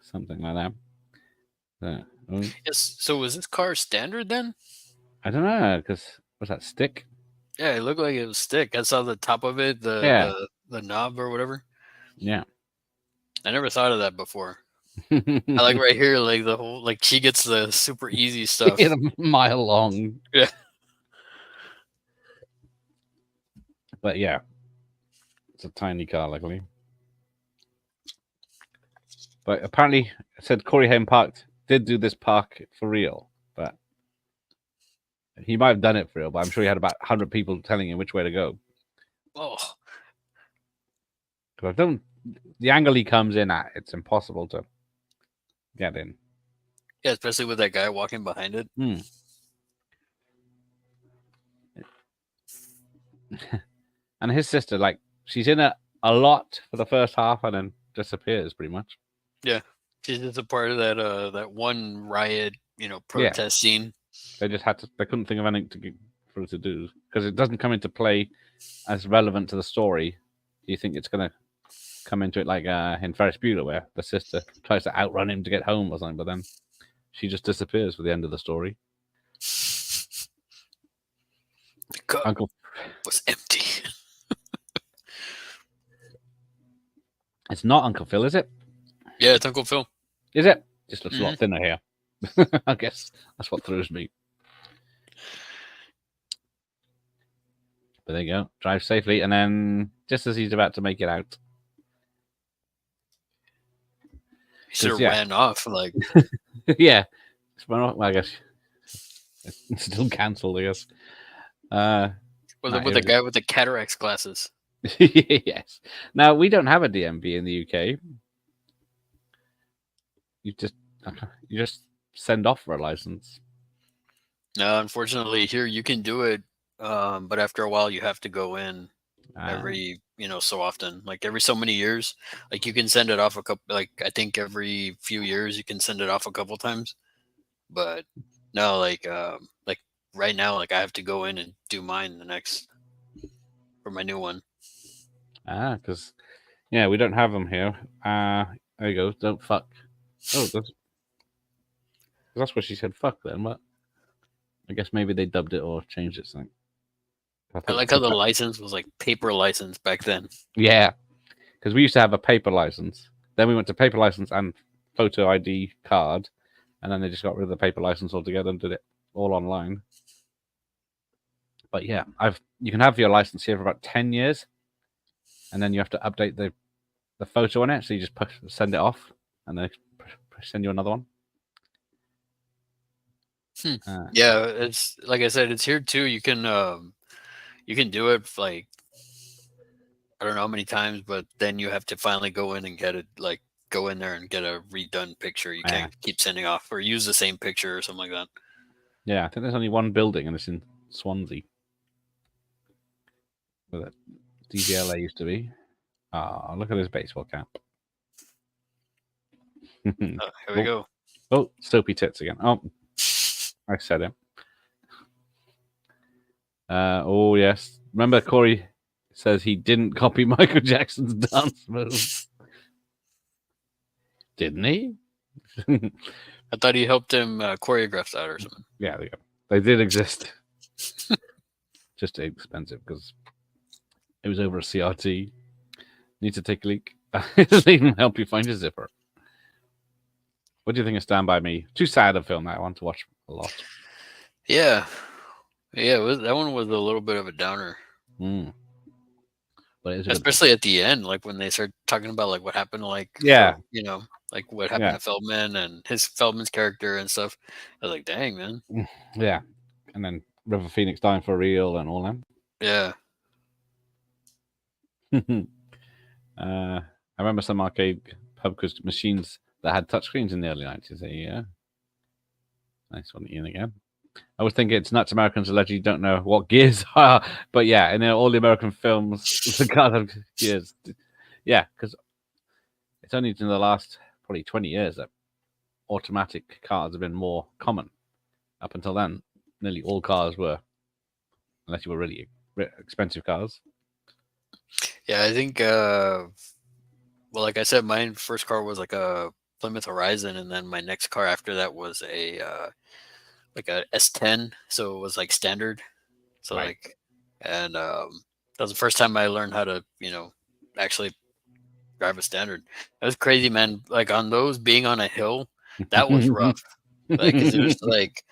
something like that. Yes. So was this car standard then? I don't know, because was that stick? Yeah, it looked like it was stick. I saw the top of it, Yeah. the knob or whatever. Yeah. I never thought of that before. I like right here, like the whole, like she gets the super easy stuff. It's a mile long. Yeah. But yeah, it's a tiny car, luckily. But apparently, it said Corey Haim Park did do this park for real, but he might have done it for real. But I'm sure he had about 100 people telling him which way to go. Oh, Because the angle he comes in at, it's impossible to get in. yeah, especially with that guy walking behind it. And his sister, like, she's in it a lot for the first half and then disappears pretty much. Yeah, she's just a part of that one riot, protest scene. They just they couldn't think of anything for her to do because it doesn't come into play as relevant to the story. You think it's going to come into it like in Ferris Bueller, where the sister tries to outrun him to get home or something, but then she just disappears for the end of the story. The cup Uncle was empty. It's not Uncle Phil, is it? Yeah, it's Uncle Phil. Is it? Just looks a lot thinner here. I guess that's what throws me. But there you go. Drive safely, and then just as he's about to make it out, He should have ran off. Like, yeah. Well, I guess it's still cancelled. I guess. with the guy with the cataracts glasses. Yes. Now we don't have a DMV in the UK. You just send off for a license. No, unfortunately, here you can do it, but after a while you have to go in every so often, like every so many years. Like you can send it off a couple. Like I think every few years you can send it off a couple times. But no, like right now, like I have to go in and do mine for my new one. Because we don't have them here. There you go. Don't fuck. Oh, that's what she said. Fuck then, but I guess maybe they dubbed it or changed it something. I like how the license was like paper license back then. Yeah, because we used to have a paper license. Then we went to paper license and photo ID card, and then they just got rid of the paper license altogether and did it all online. But yeah, you can have your license here for about 10 years, and then you have to update the photo on it. So you just send it off, and they send you another one. Yeah, it's like I said, it's here too. You can do it like I don't know how many times, but then you have to finally go in and get it. Like go in there and get a redone picture. You can't keep sending off or use the same picture or something like that. Yeah, I think there's only one building, and it's in Swansea, where that DVLA used to be. Look at his baseball cap. Here we go. Oh, soapy tits again. Oh, I said it. Oh, yes. Remember, Corey says he didn't copy Michael Jackson's dance moves. Didn't he? I thought he helped him choreograph that or something. Yeah, they did exist. Just expensive because it was over a CRT. Need to take a leak. Doesn't even help you find your zipper. What do you think of Stand By Me? Too sad a film that I want to watch a lot. Yeah. That one was a little bit of a downer. But it's especially at the end, like when they start talking about like what happened, like like what happened to Feldman and Feldman's character and stuff. I was like, dang, man. Yeah, and then River Phoenix dying for real and all that. Yeah. I remember some arcade pub quiz machines that had touchscreens in the early 90s. Yeah, nice one, Ian again. I was thinking it's nuts Americans allegedly don't know what gears are, but yeah, in all the American films, the cars have gears. Yeah, because it's only in the last probably 20 years that automatic cars have been more common. Up until then, nearly all cars were, unless you were really expensive cars. Yeah, I think, like I said, my first car was like a Plymouth Horizon, and then my next car after that was a S10, so it was like standard. So right. and that was the first time I learned how to, actually drive a standard. That was crazy, man. Like on those, being on a hill, that was rough. Like, 'cause it was like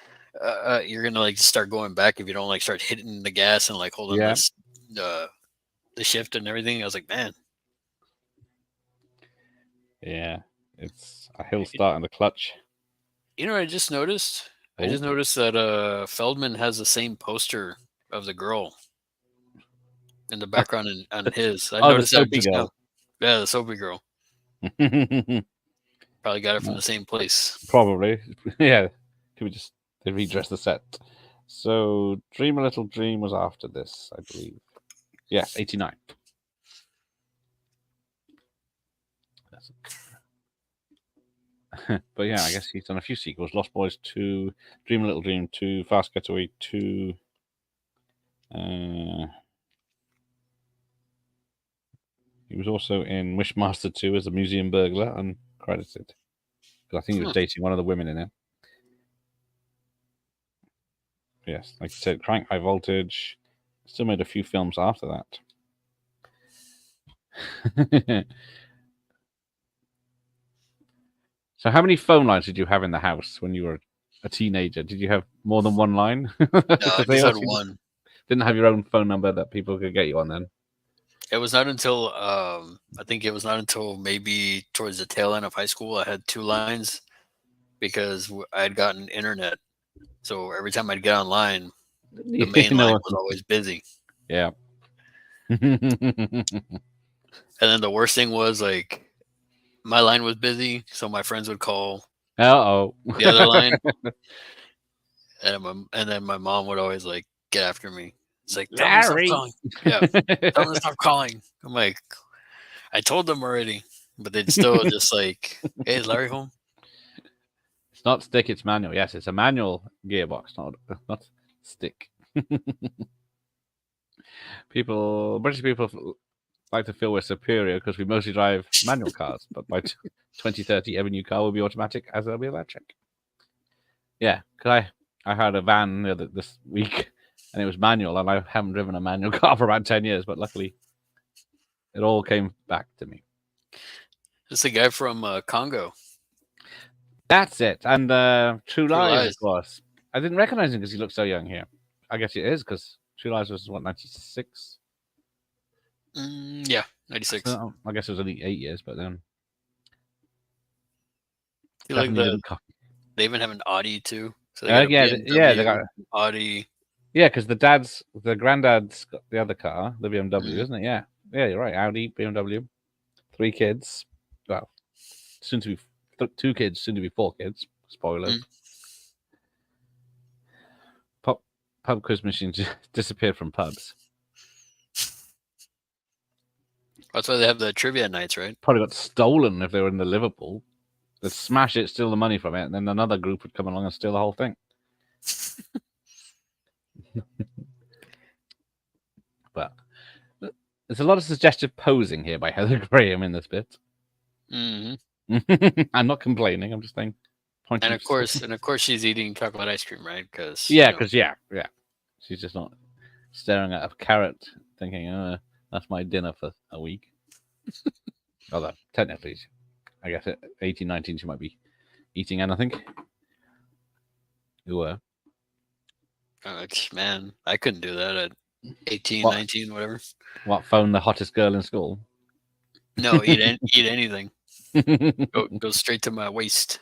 you're gonna like start going back if you don't like start hitting the gas and like holding this the shift and everything. I was like, man. Yeah, it's a hill start and the clutch. You know what I just noticed? I just noticed that Feldman has the same poster of the girl in the background on his. I noticed that just now. Yeah, the soapy girl. Probably got it from the same place. Probably. Yeah. Could we just redress the set? So Dream a Little Dream was after this, I believe. Yes, 89. But yeah, I guess he's done a few sequels. Lost Boys 2, Dream a Little Dream 2, Fast Getaway 2. He was also in Wishmaster 2 as a museum burglar, uncredited. Because I think he was dating one of the women in it. Yes, like you said, Crank, High Voltage. Still made a few films after that. So how many phone lines did you have in the house when you were a teenager? Did you have more than one line? No, I just had one. Didn't have your own phone number that people could get you on then? It was not until I think it was not until maybe towards the tail end of high school I had two lines because I had gotten internet. So every time I'd get online, the main line was always busy. Yeah. And then the worst thing was like my line was busy, so my friends would call the other line. And then my mom would always like get after me. It's like, Larry. Tell them to stop calling. I'm like, I told them already, but they'd still just like, hey, is Larry home? It's not stick, it's manual. Yes, it's a manual gearbox, not stick. British people like to feel we're superior because we mostly drive manual cars, but by 2030, every new car will be automatic as they'll be electric. Yeah, because I had a van this week and it was manual, and I haven't driven a manual car for about 10 years, but luckily it all came back to me. It's the guy from Congo. That's it. And True Lies, of course. I didn't recognize him because he looked so young here. I guess it is because True Lies was, 96? Yeah, 96. So, I guess it was only 8 years, but then. Like they even have an Audi too. So they got Audi. Yeah, because the granddad's got the other car, the BMW, isn't it? Yeah, you're right. Audi, BMW, 3 kids. Well, soon to be 2 kids, soon to be 4 kids. Spoiler. Pub quiz machines disappeared from pubs. That's why they have the trivia nights, right? Probably got stolen if they were in the Liverpool. They'd smash it, steal the money from it, and then another group would come along and steal the whole thing. But there's a lot of suggestive posing here by Heather Graham in this bit. Hmm. I'm not complaining. I'm just saying. And of course, she's eating chocolate ice cream, right? Because yeah, she's just not staring at a carrot, thinking, "That's my dinner for a week." Although technically, I guess at 18, 19, she might be eating anything. Ooh, man, I couldn't do that at 18, What? 19, whatever. what? Phone the hottest girl in school? No, eat anything. Go straight to my waist.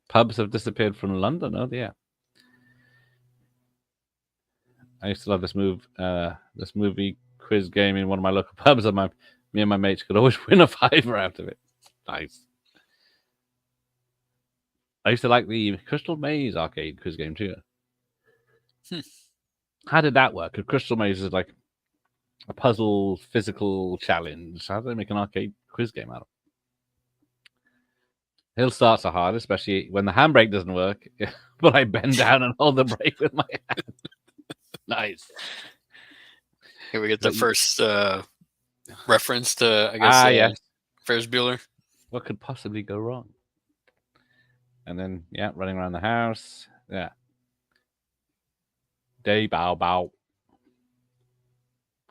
Pubs have disappeared from London. Oh yeah. I used to love this movie quiz game in one of my local pubs, and me and my mates could always win a fiver out of it. Nice. I used to like the Crystal Maze arcade quiz game too. How did that work? 'Cause Crystal Maze is like a puzzle physical challenge. How do they make an arcade quiz game out of it? Hill starts are hard, especially when the handbrake doesn't work. But I bend down and hold the brake with my hand. Nice. Here we get the first reference to, I guess, yes. Ferris Bueller. What could possibly go wrong? And then, running around the house. Yeah. Day bow bow.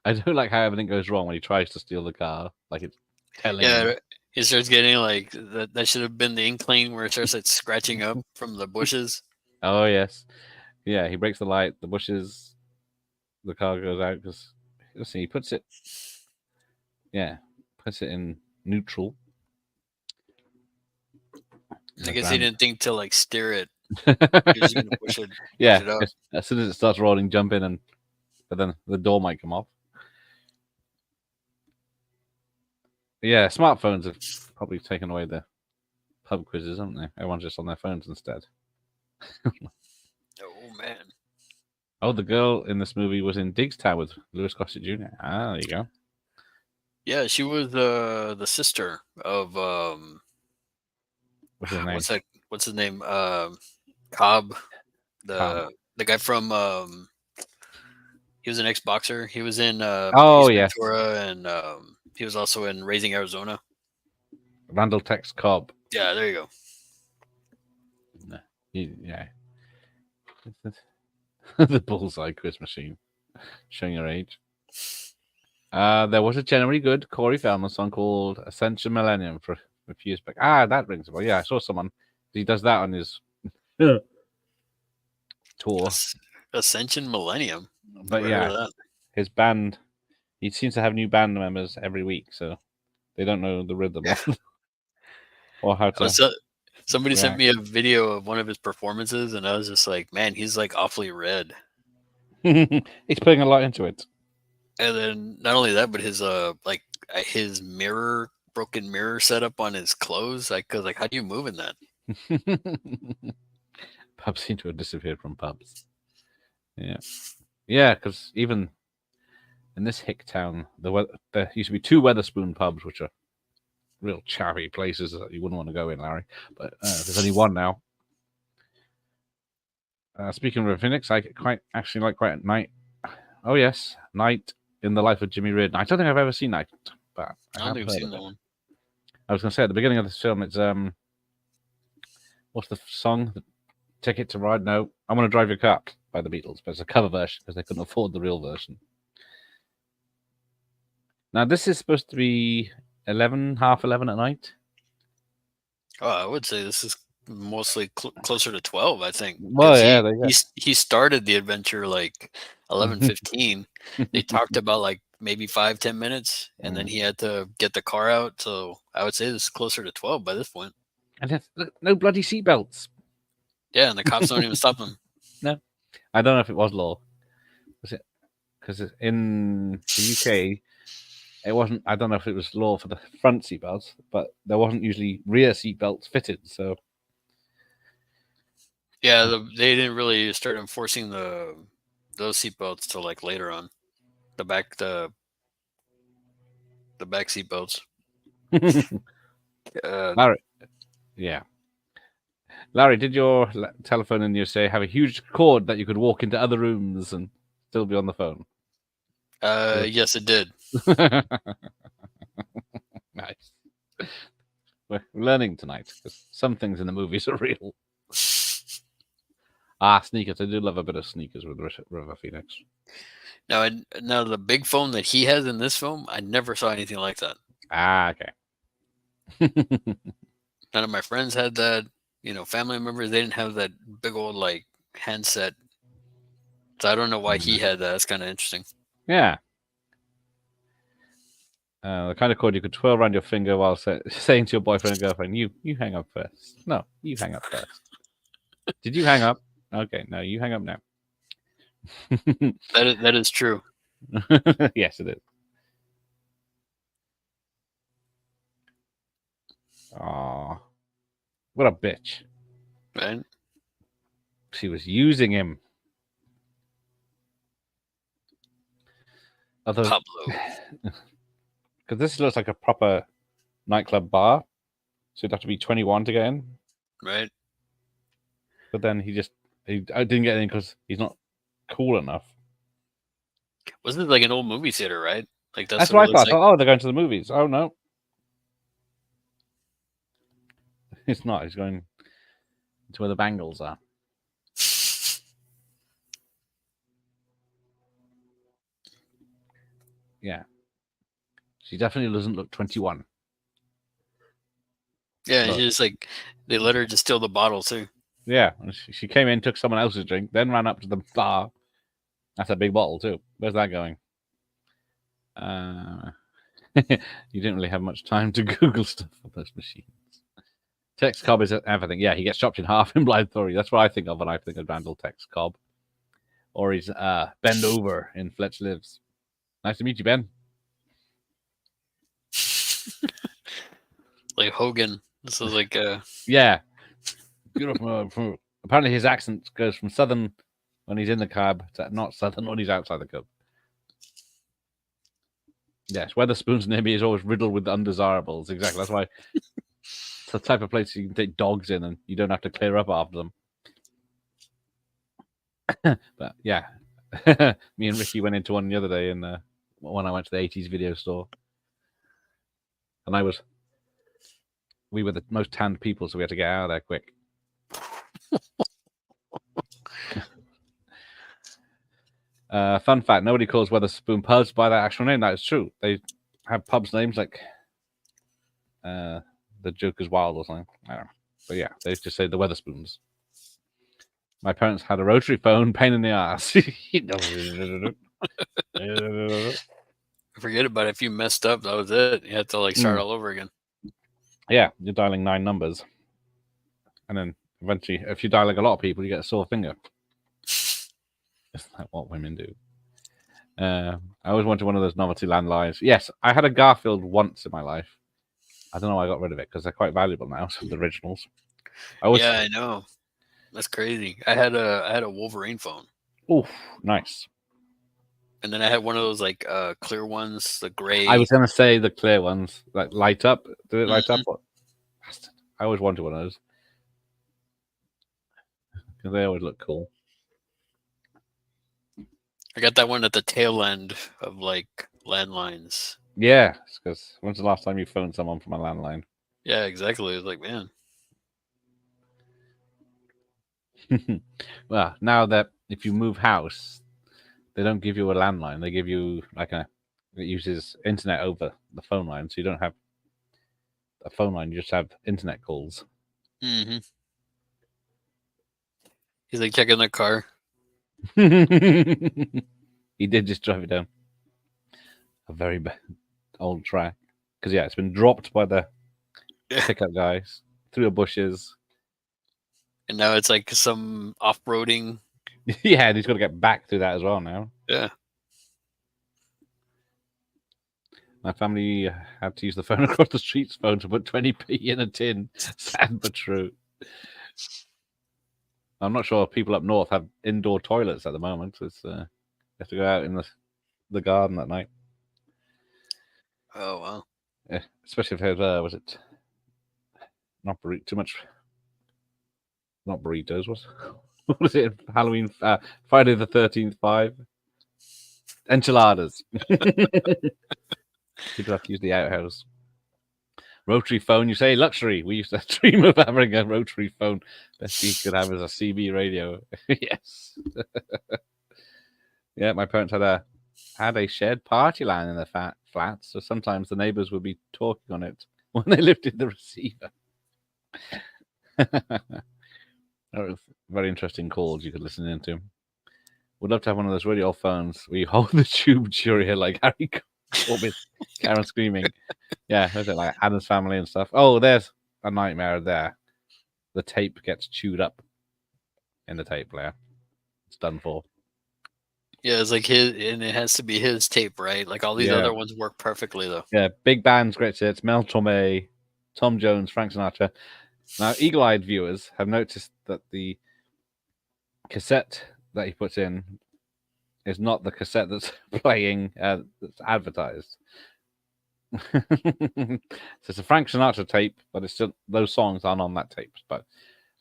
I don't like how everything goes wrong when he tries to steal the car. Like it's telling him. He starts getting like that should have been the inkling where it starts like scratching up from the bushes. Oh, yes. Yeah, he breaks the light, the bushes, the car goes out because, let's see, he puts it in neutral. I guess he didn't think to like steer it. He was gonna push it up. As soon as it starts rolling, jump in, but then the door might come off. Yeah, smartphones have probably taken away the pub quizzes, haven't they? Everyone's just on their phones instead. Oh man. Oh, the girl in this movie was in Digstown with Louis Gossett Jr. Ah, there you go. Yeah, she was the sister of What's his name? What's his name? Cobb, the guy from he was an ex-boxer. He was in yes, Ventura, and he was also in Raising Arizona. Randall Tex Cobb. Yeah, there you go. Yeah. The bullseye quiz machine. Showing your age. There was a generally good Corey Feldman song called Ascension Millennium for a few years back. That rings a bell. Yeah, I saw someone. He does that on his tour. Ascension Millennium. But his band, he seems to have new band members every week, so they don't know the rhythm or how to. Somebody sent me a video of one of his performances, and I was just like, man, he's like awfully red. He's putting a lot into it. And then not only that, but his his broken mirror setup on his clothes. Cause how do you move in that? Pubs seem to have disappeared from pubs. Yeah, because even in this hick town, there used to be 2 Wetherspoon pubs, which are real chavvy places that you wouldn't want to go in, Larry. But there's only one now. Speaking of Phoenix, I quite like Night. Oh yes, Night in the Life of Jimmy Reardon. I don't think I've ever seen Night, but I don't think I've seen that one. I was going to say at the beginning of this film, it's what's the song? The Ticket to Ride? No, I Want to Drive Your Car by the Beatles, but it's a cover version because they couldn't afford the real version. Now this is supposed to be half 11 at night. Oh, I would say this is mostly closer to 12. I think. Well, he started the adventure like 11:15. They talked about like maybe 5-10 minutes, and then he had to get the car out. So I would say this is closer to 12 by this point. And no bloody seatbelts. Yeah, and the cops don't even stop them. No, I don't know if it was law. Was it? Because in the UK, it wasn't. I don't know if it was law for the front seatbelts, but there wasn't usually rear seatbelts fitted. So yeah, they didn't really start enforcing those seatbelts till like later on. the back seat belts. Larry, yeah. Larry, did your telephone in your stay have a huge cord that you could walk into other rooms and still be on the phone? Yes, it did. Nice. We're learning tonight because some things in the movies are real. Sneakers. I do love a bit of sneakers with River Phoenix. Now the big phone that he has in this film, I never saw anything like that. Okay. None of my friends had that. Family members, they didn't have that big old like handset. So I don't know why he had that. That's kind of interesting. Yeah. The kind of cord you could twirl around your finger while saying to your boyfriend and girlfriend, you hang up first. No, you hang up first. Did you hang up? Okay, no, you hang up now. That is true. Yes, it is. Aw. What a bitch. Right? She was using him. Although, Pablo. because this looks like a proper nightclub bar, so you'd have to be 21 to get in. Right? But then he didn't get in because he's not cool enough. Wasn't it like an old movie theater, right? Like That's what what it I looks thought. like. Oh, they're going to the movies. Oh no, it's not. He's going to where the Bangles are. Yeah, she definitely doesn't look 21. Yeah, But- she just like they let her just steal the bottle too. Yeah, and she came in, took someone else's drink, then ran up to the bar. That's a big bottle too. Where's that going? You didn't really have much time to Google stuff on those machines. Tex Cobb is everything. Yeah, he gets chopped in half in Blind Story. That's what I think of when I think of Randall Tex Cobb. Or he's Bend Over in Fletch Lives. Nice to meet you, Ben. Like Hogan. This is like Yeah. Beautiful. Apparently his accent goes from Southern when he's in the cab to not Southern when he's outside the cab. Yes, Weatherspoon's near me is always riddled with undesirables. Exactly. That's why it's the type of place you can take dogs in and you don't have to clear up after them. But yeah, me and Ricky went into one the other day when I went to the 80s video store. And we were the most tanned people, so we had to get out of there quick. Fun fact, nobody calls Weatherspoon pubs by that actual name. That is true. They have pubs names like the Joker's Wild or something. I don't know. But yeah, they just say the Weatherspoons. My parents had a rotary phone, pain in the ass. forget about it. If you messed up, that was it. You had to like start all over again. Yeah, you're dialing 9 numbers. And then eventually, if you're dialing a lot of people, you get a sore finger. It's like what women do. I always wanted one of those novelty landlines. Yes, I had a Garfield once in my life. I don't know why I got rid of it because they're quite valuable now. So the originals. Yeah, I know. That's crazy. I had a Wolverine phone. Oh, nice. And then I had one of those like clear ones, the gray. I was gonna say the clear ones, like light up. Did it light up? What? Bastard. I always wanted one of those because they always look cool. I got that one at the tail end of like landlines. Yeah, because when's the last time you phoned someone from a landline? Yeah, exactly. It was like, man. Well, now that if you move house, they don't give you a landline. They give you like it uses internet over the phone line, so you don't have a phone line. You just have internet calls. Mm-hmm. He's like checking the car. He did just drive it down a very old track because yeah, it's been dropped by the pickup guys through the bushes. And now it's like some off-roading. Yeah, and he's got to get back through that as well now. Yeah. My family had to use the phone across the street's phone to put 20p in a tin. Sad but true. I'm not sure if people up north have indoor toilets at the moment. It's you have to go out in the garden at night. Oh wow. Especially if it was it not too much, not burritos. What was it? Halloween, Friday the 13th 5 enchiladas. People have to use the outhouse. Rotary phone, you say luxury. We used to dream of having a rotary phone. Best you could have is a CB radio. Yes. Yeah, my parents had a shared party line in the flat, so sometimes the neighbors would be talking on it when they lifted the receiver. That was very interesting calls you could listen into. Would love to have one of those radio phones where you hold the tube to your ear like Harry Corbett, Karen screaming. Yeah, is it like Addams Family and stuff? Oh, there's a nightmare there. The tape gets chewed up in the tape player. It's done for. Yeah, it's like his, and it has to be his tape, right? Like all these other ones work perfectly, though. Yeah, big bands, great hits. Mel Torme, Tom Jones, Frank Sinatra. Now, eagle-eyed viewers have noticed that the cassette that he puts in is not the cassette that's playing, that's advertised. So it's a Frank Sinatra tape, but it's still those songs aren't on that tape. But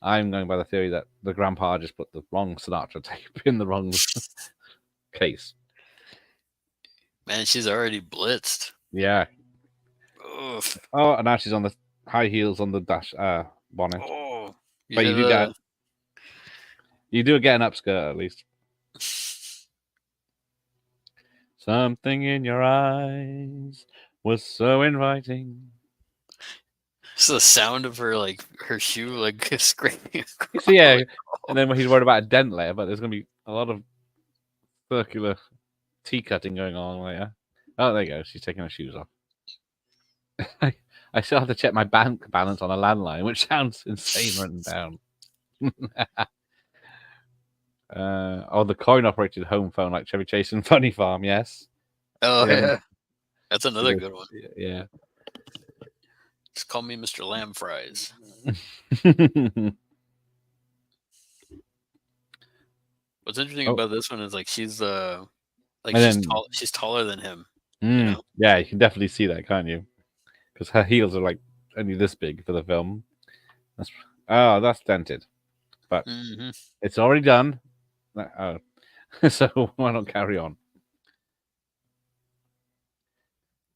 I'm going by the theory that the grandpa just put the wrong Sinatra tape in the wrong case. Man, she's already blitzed. Yeah. Oof. Oh, and now she's on the high heels on the dash bonnet. Oh, But you do get an upskirt at least. Something in your eyes was so inviting. It's the sound of her shoe like scraping. So yeah, and then he's worried about a dent later, but there's going to be a lot of circular tea cutting going on later. Oh, there you go. She's taking her shoes off. I still have to check my bank balance on a landline, which sounds insane written down. The coin-operated home phone like Chevy Chase and Funny Farm, yes. Oh, yeah. That's another good one. Yeah. Just call me Mr. Lamb Fries. What's interesting about this one is like she's she's taller than him. You know? Yeah, you can definitely see that, can't you? Because her heels are like only this big for the film. That's dented, but it's already done. So why not carry on?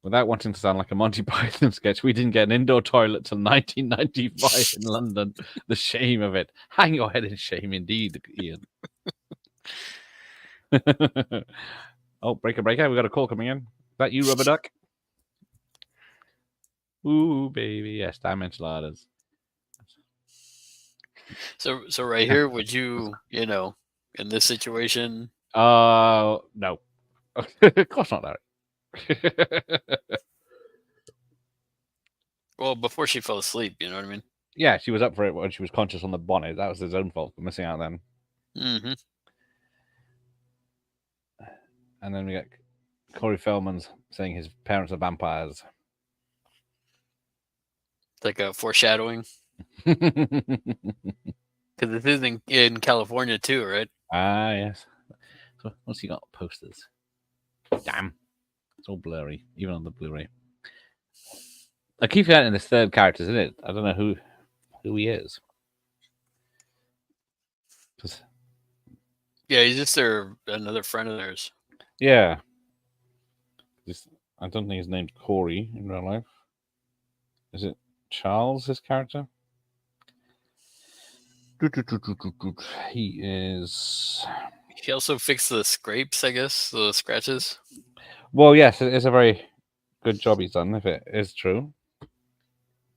Without wanting to sound like a Monty Python sketch, we didn't get an indoor toilet till 1995 in London. The shame of it. Hang your head in shame indeed, Ian. Oh, breaker. We got a call coming in. Is that you, Rubber Duck? Ooh, baby. Yes, damn enchiladas. So right here, would you, in this situation? No. Of course not, Larry. Well, before she fell asleep, you know what I mean? Yeah, she was up for it when she was conscious on the bonnet. That was his own fault for missing out then. Mm-hmm. And then we got Corey Feldman saying his parents are vampires. It's like a foreshadowing. Because this is in California too, right? Yes. So what's he got? Posters. Damn. It's all blurry, even on the Blu-ray. I keep forgetting this third character, isn't it? I don't know who he is. Yeah, he's just another friend of theirs. Yeah. I don't think his name's Corey in real life. Is it Charles, his character? He is... He also fixed the scrapes, I guess, the scratches. Well, yes, it's a very good job he's done, if it is true.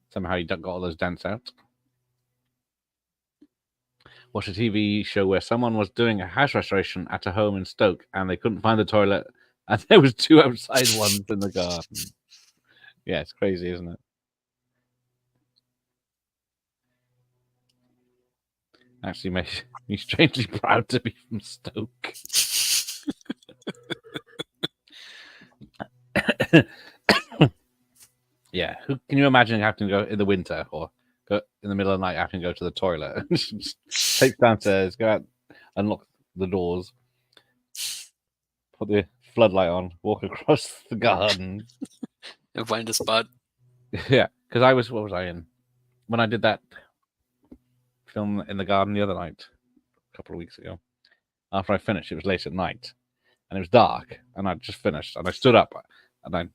Somehow he got all those dents out. Watched a TV show where someone was doing a house restoration at a home in Stoke and they couldn't find the toilet and there was 2 outside ones in the garden. Yeah, it's crazy, isn't it? Actually makes me strangely proud to be from Stoke. Yeah, can you imagine having to go in the winter or go in the middle of the night having to go to the toilet? Take downstairs, go out, unlock the doors, put the floodlight on, walk across the garden. and find a spot. Yeah, because what was I in? When I did that film in the garden the other night, a couple of weeks ago. After I finished, it was late at night, and it was dark, and I'd just finished, and I stood up, and I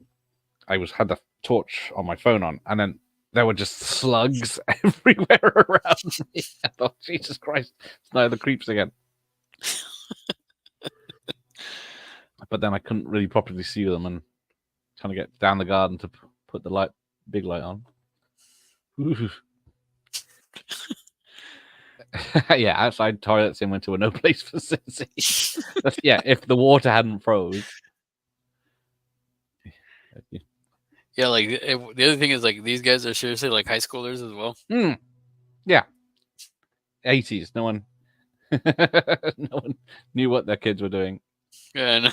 had the torch on my phone on, and then there were just slugs everywhere around me. I thought, Jesus Christ, it's now the creeps again. But then I couldn't really properly see them, and trying to get down the garden to put the big light on. Yeah, outside toilets in winter were no place for Cincy. Yeah, if the water hadn't froze. Yeah, like the other thing is like these guys are seriously like high schoolers as well. Yeah, 80s. No one knew what their kids were doing. Yeah, and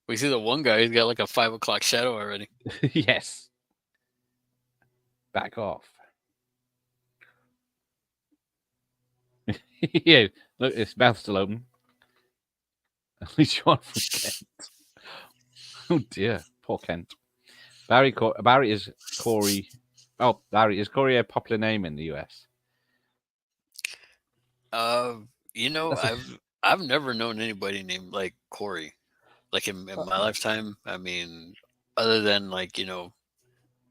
we see the one guy. He's got like a 5 o'clock shadow already. Yes. Back off. Yeah, look, his mouth's still open. At least you're on from Kent. Oh dear, poor Kent. Barry is Corey. Oh, Barry, is Corey a popular name in the US? I've never known anybody named like Corey, like in my lifetime. I mean, other than like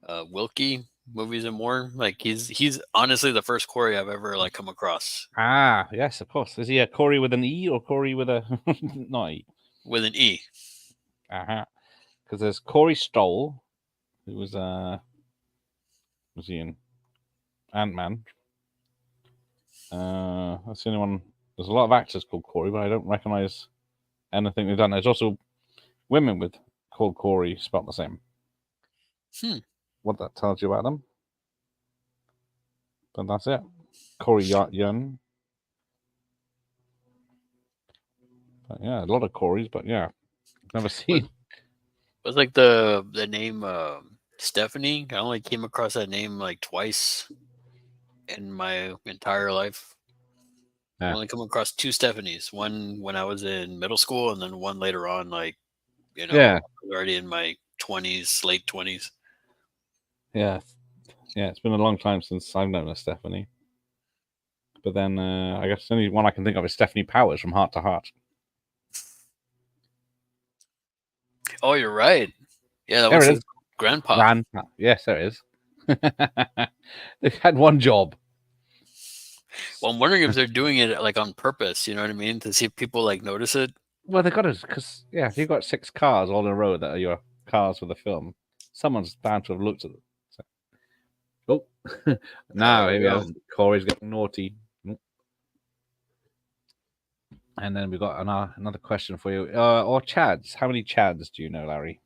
Wilkie movies and more. Like he's honestly the first Corey I've ever like come across. Ah, yes, of course. Is he a Corey with an E or Corey with a not E? With an E. Because there's Corey Stoll, who was he in Ant-Man? That's the only one. There's a lot of actors called Corey, but I don't recognize anything they've done. There's also women called Corey, spelled the same. What that tells you about them. But that's it. Corey Yun. But yeah, a lot of Corys, but yeah, never seen. Was like the name Stephanie. I only came across that name like twice in my entire life. Yeah. I only come across 2 Stephanies. One when I was in middle school, and then one later on, like Yeah. already in my 20s, late 20s. Yeah, it's been a long time since I've known a Stephanie. But then I guess the only one I can think of is Stephanie Powers from Heart to Heart. Oh, you're right. Yeah, that was his grandpa. Yes, there is. They had one job. Well, I'm wondering if they're doing it like on purpose. You know what I mean? To see if people like notice it. Well, they got it because if you've got 6 cars all in a row that are your cars for the film, someone's bound to have looked at them. So. Oh, now here we go. Corey's getting naughty. And then we've got another question for you. Or Chads. How many Chads do you know, Larry?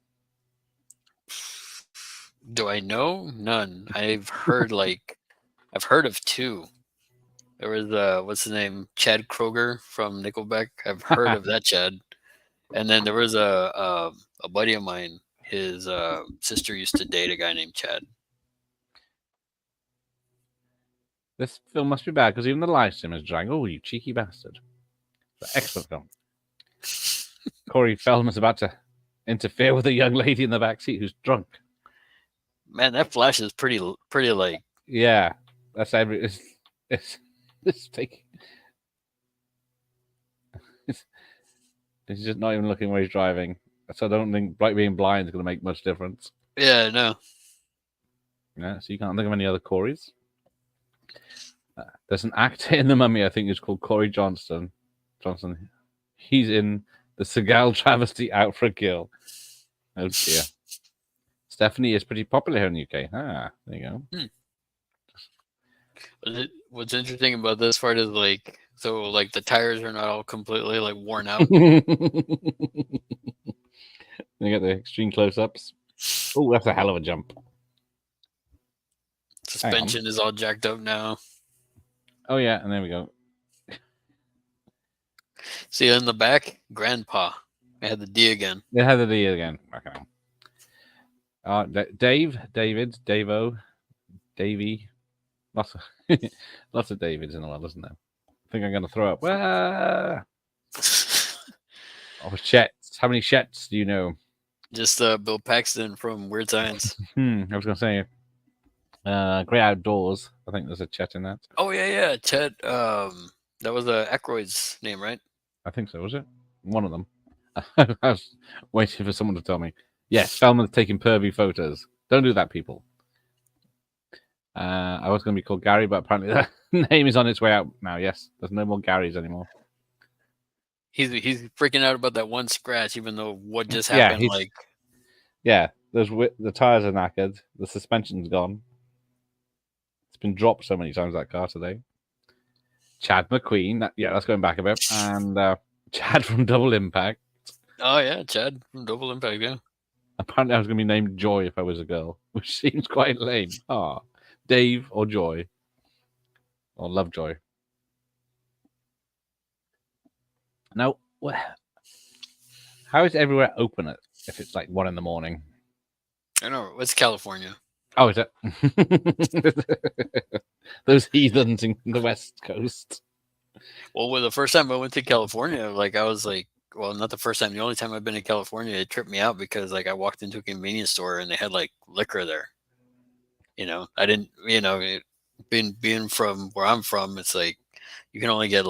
Do I know? None. I've heard of 2. There was what's his name? Chad Kroger from Nickelback. I've heard of that Chad. And then there was a buddy of mine. His sister used to date a guy named Chad. This film must be bad because even the live stream is dragging. Oh, you cheeky bastard. Excellent film. Corey Feldman is about to interfere with a young lady in the backseat who's drunk. Man, that flash is pretty like. Yeah, that's it's taking. He's just not even looking where he's driving. So I don't think being blind is going to make much difference. Yeah, no. Yeah, so you can't think of any other Corys. There's an actor in The Mummy, I think, who's called Corey Johnson. He's in the Seagal travesty Out for a Kill. Oh dear. Stephanie is pretty popular here in the UK. Ah, there you go. What's interesting about this part is like, so like the tires are not all completely like worn out. You get the extreme close-ups. Oh, that's a hell of a jump. Suspension is all jacked up now. Oh yeah, and there we go. See in the back, Grandpa. I had the D again. They had the D again. Okay. David, Davo, Davey. Lots of Davids in the world, isn't there? I think I'm going to throw up. Oh, Shets. How many Shets do you know? Just Bill Paxton from Weird Science. I was going to say, Great Outdoors. I think there's a Chet in that. Oh yeah. Chet. That was Aykroyd's name, right? I think so. Was it one of them? I was waiting for someone to tell me. Yes, Feldman's taking pervy photos. Don't do that, people. I was going to be called Gary, but apparently that name is on its way out now. Yes, there's no more Garys anymore. He's freaking out about that one scratch, even though what just happened. The tires are knackered. The suspension's gone. It's been dropped so many times, that car today. Chad McQueen. That's going back a bit. And Chad from Double Impact. Oh yeah, Chad from Double Impact. Yeah. Apparently, I was going to be named Joy if I was a girl, which seems quite lame. Dave or Joy. Or Lovejoy. Now, how is everywhere open if it's like 1 a.m? I know. It's California. Oh, is it? Those heathens in the West Coast. Well, the first time I went to California, I was like, well, not the first time. The only time I've been to California, it tripped me out because I walked into a convenience store and they had liquor there. I didn't. Being from where I'm from, it's like you can only get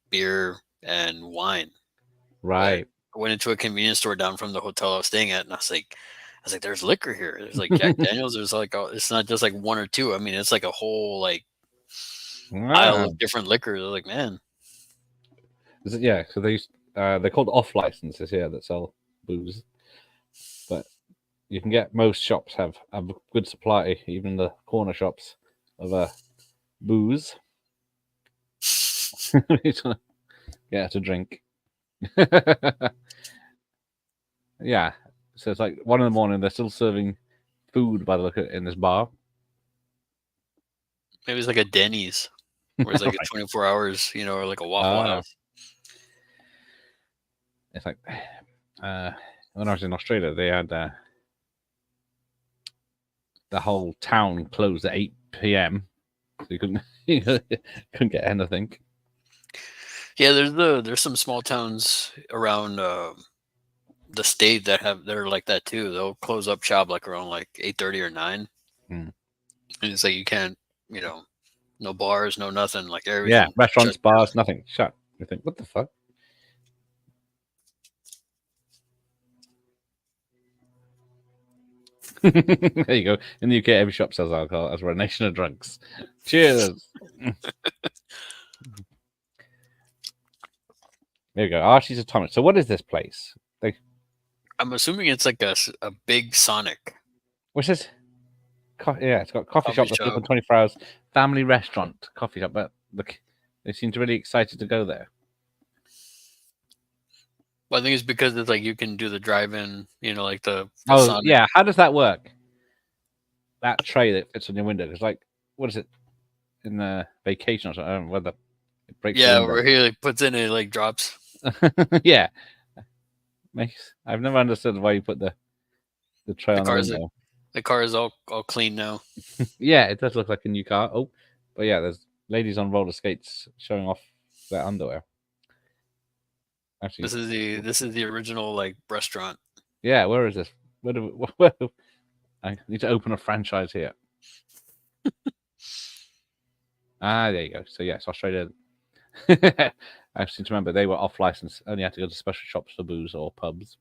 beer and wine. Right. I went into a convenience store down from the hotel I was staying at, and I was like, there's liquor here. There's Jack Daniels. There's it's not just 1 or 2. I mean, it's a whole aisle of different liquors. I was like, man. Is it, yeah. So they're called off licenses here that sell booze, but you can get most shops have a good supply, even the corner shops of booze. Get to drink. Yeah. So it's 1 a.m. They're still serving food by the look of it in this bar. Maybe it's a Denny's, where it's a 24 hours, or a Waffle House. It's when I was in Australia, they had the whole town closed at 8 p.m. So you couldn't get anything. Yeah, there's some small towns around the state that are like that too. They'll close up shop around 8:30 or 9. And it's you can't, no bars, no nothing, everything. Yeah, restaurants, bars, nothing. Shut. You think, what the fuck? There you go. In the UK, every shop sells alcohol, as we're a nation of drunks. Cheers. There you go. Archie's Atomic. So what is this place? I'm assuming it's a big Sonic. What's this? It's got coffee shop that's open 24 hours. Family restaurant, coffee shop. But look, they seem really excited to go there. Well, I think it's because it's you can do the drive-in, the oh, Sonic. Yeah. How does that work? That tray that fits on your window. It's what is it? In the Vacation or something. I don't know whether it breaks. Yeah, where he puts in it, drops. Yeah. I've never understood why you put the tray on the window. The car is all clean now. Yeah, it does look like a new car. Oh, but yeah, there's ladies on roller skates showing off their underwear. Actually, this is the original restaurant. Yeah, where is this? Where I need to open a franchise here. There you go. So yes, Australia. I seem to remember they were off license. Only had to go to special shops for booze or pubs.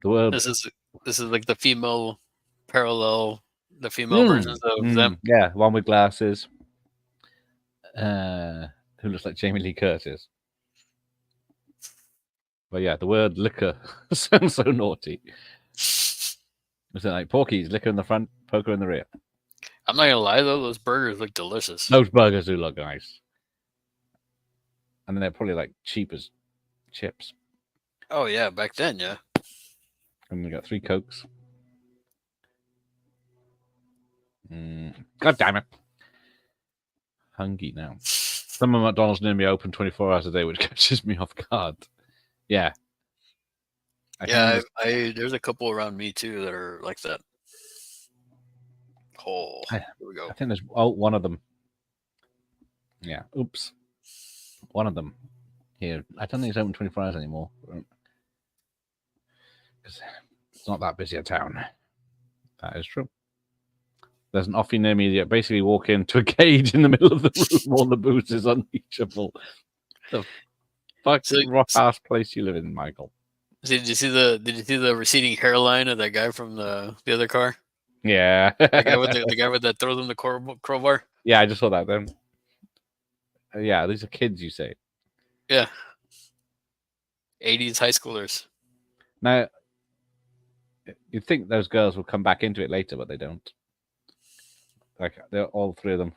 The word. This is the female parallel, the female versions of them. Yeah, one with glasses. Who looks like Jamie Lee Curtis. But yeah, the word liquor sounds so naughty. Is it Porky's, liquor in the front, poker in the rear? I'm not gonna lie though, those burgers look delicious. Those burgers do look nice. And then they're probably cheap as chips. Oh yeah, back then, yeah. And we got 3 Cokes. God damn it. Hungry now. Some of McDonald's near me open 24 hours a day, which catches me off guard. Yeah. There's a couple around me too that are like that. Oh, here we go. I think there's one of them. Yeah. Oops. One of them here. I don't think it's open 24 hours anymore. Because It's not that busy a town. That is true. There's an offie near me that basically walk into a cage in the middle of the room. All the booze is unreachable. The fuck rock ass place you live in, Michael. Did you see the receding hairline of that guy from the other car? Yeah. The guy with that throws him the crowbar. Yeah, I just saw that then. Yeah, these are kids, you say. Yeah. 80s high schoolers. Now, you'd think those girls will come back into it later, but they don't. Like, they're all three of them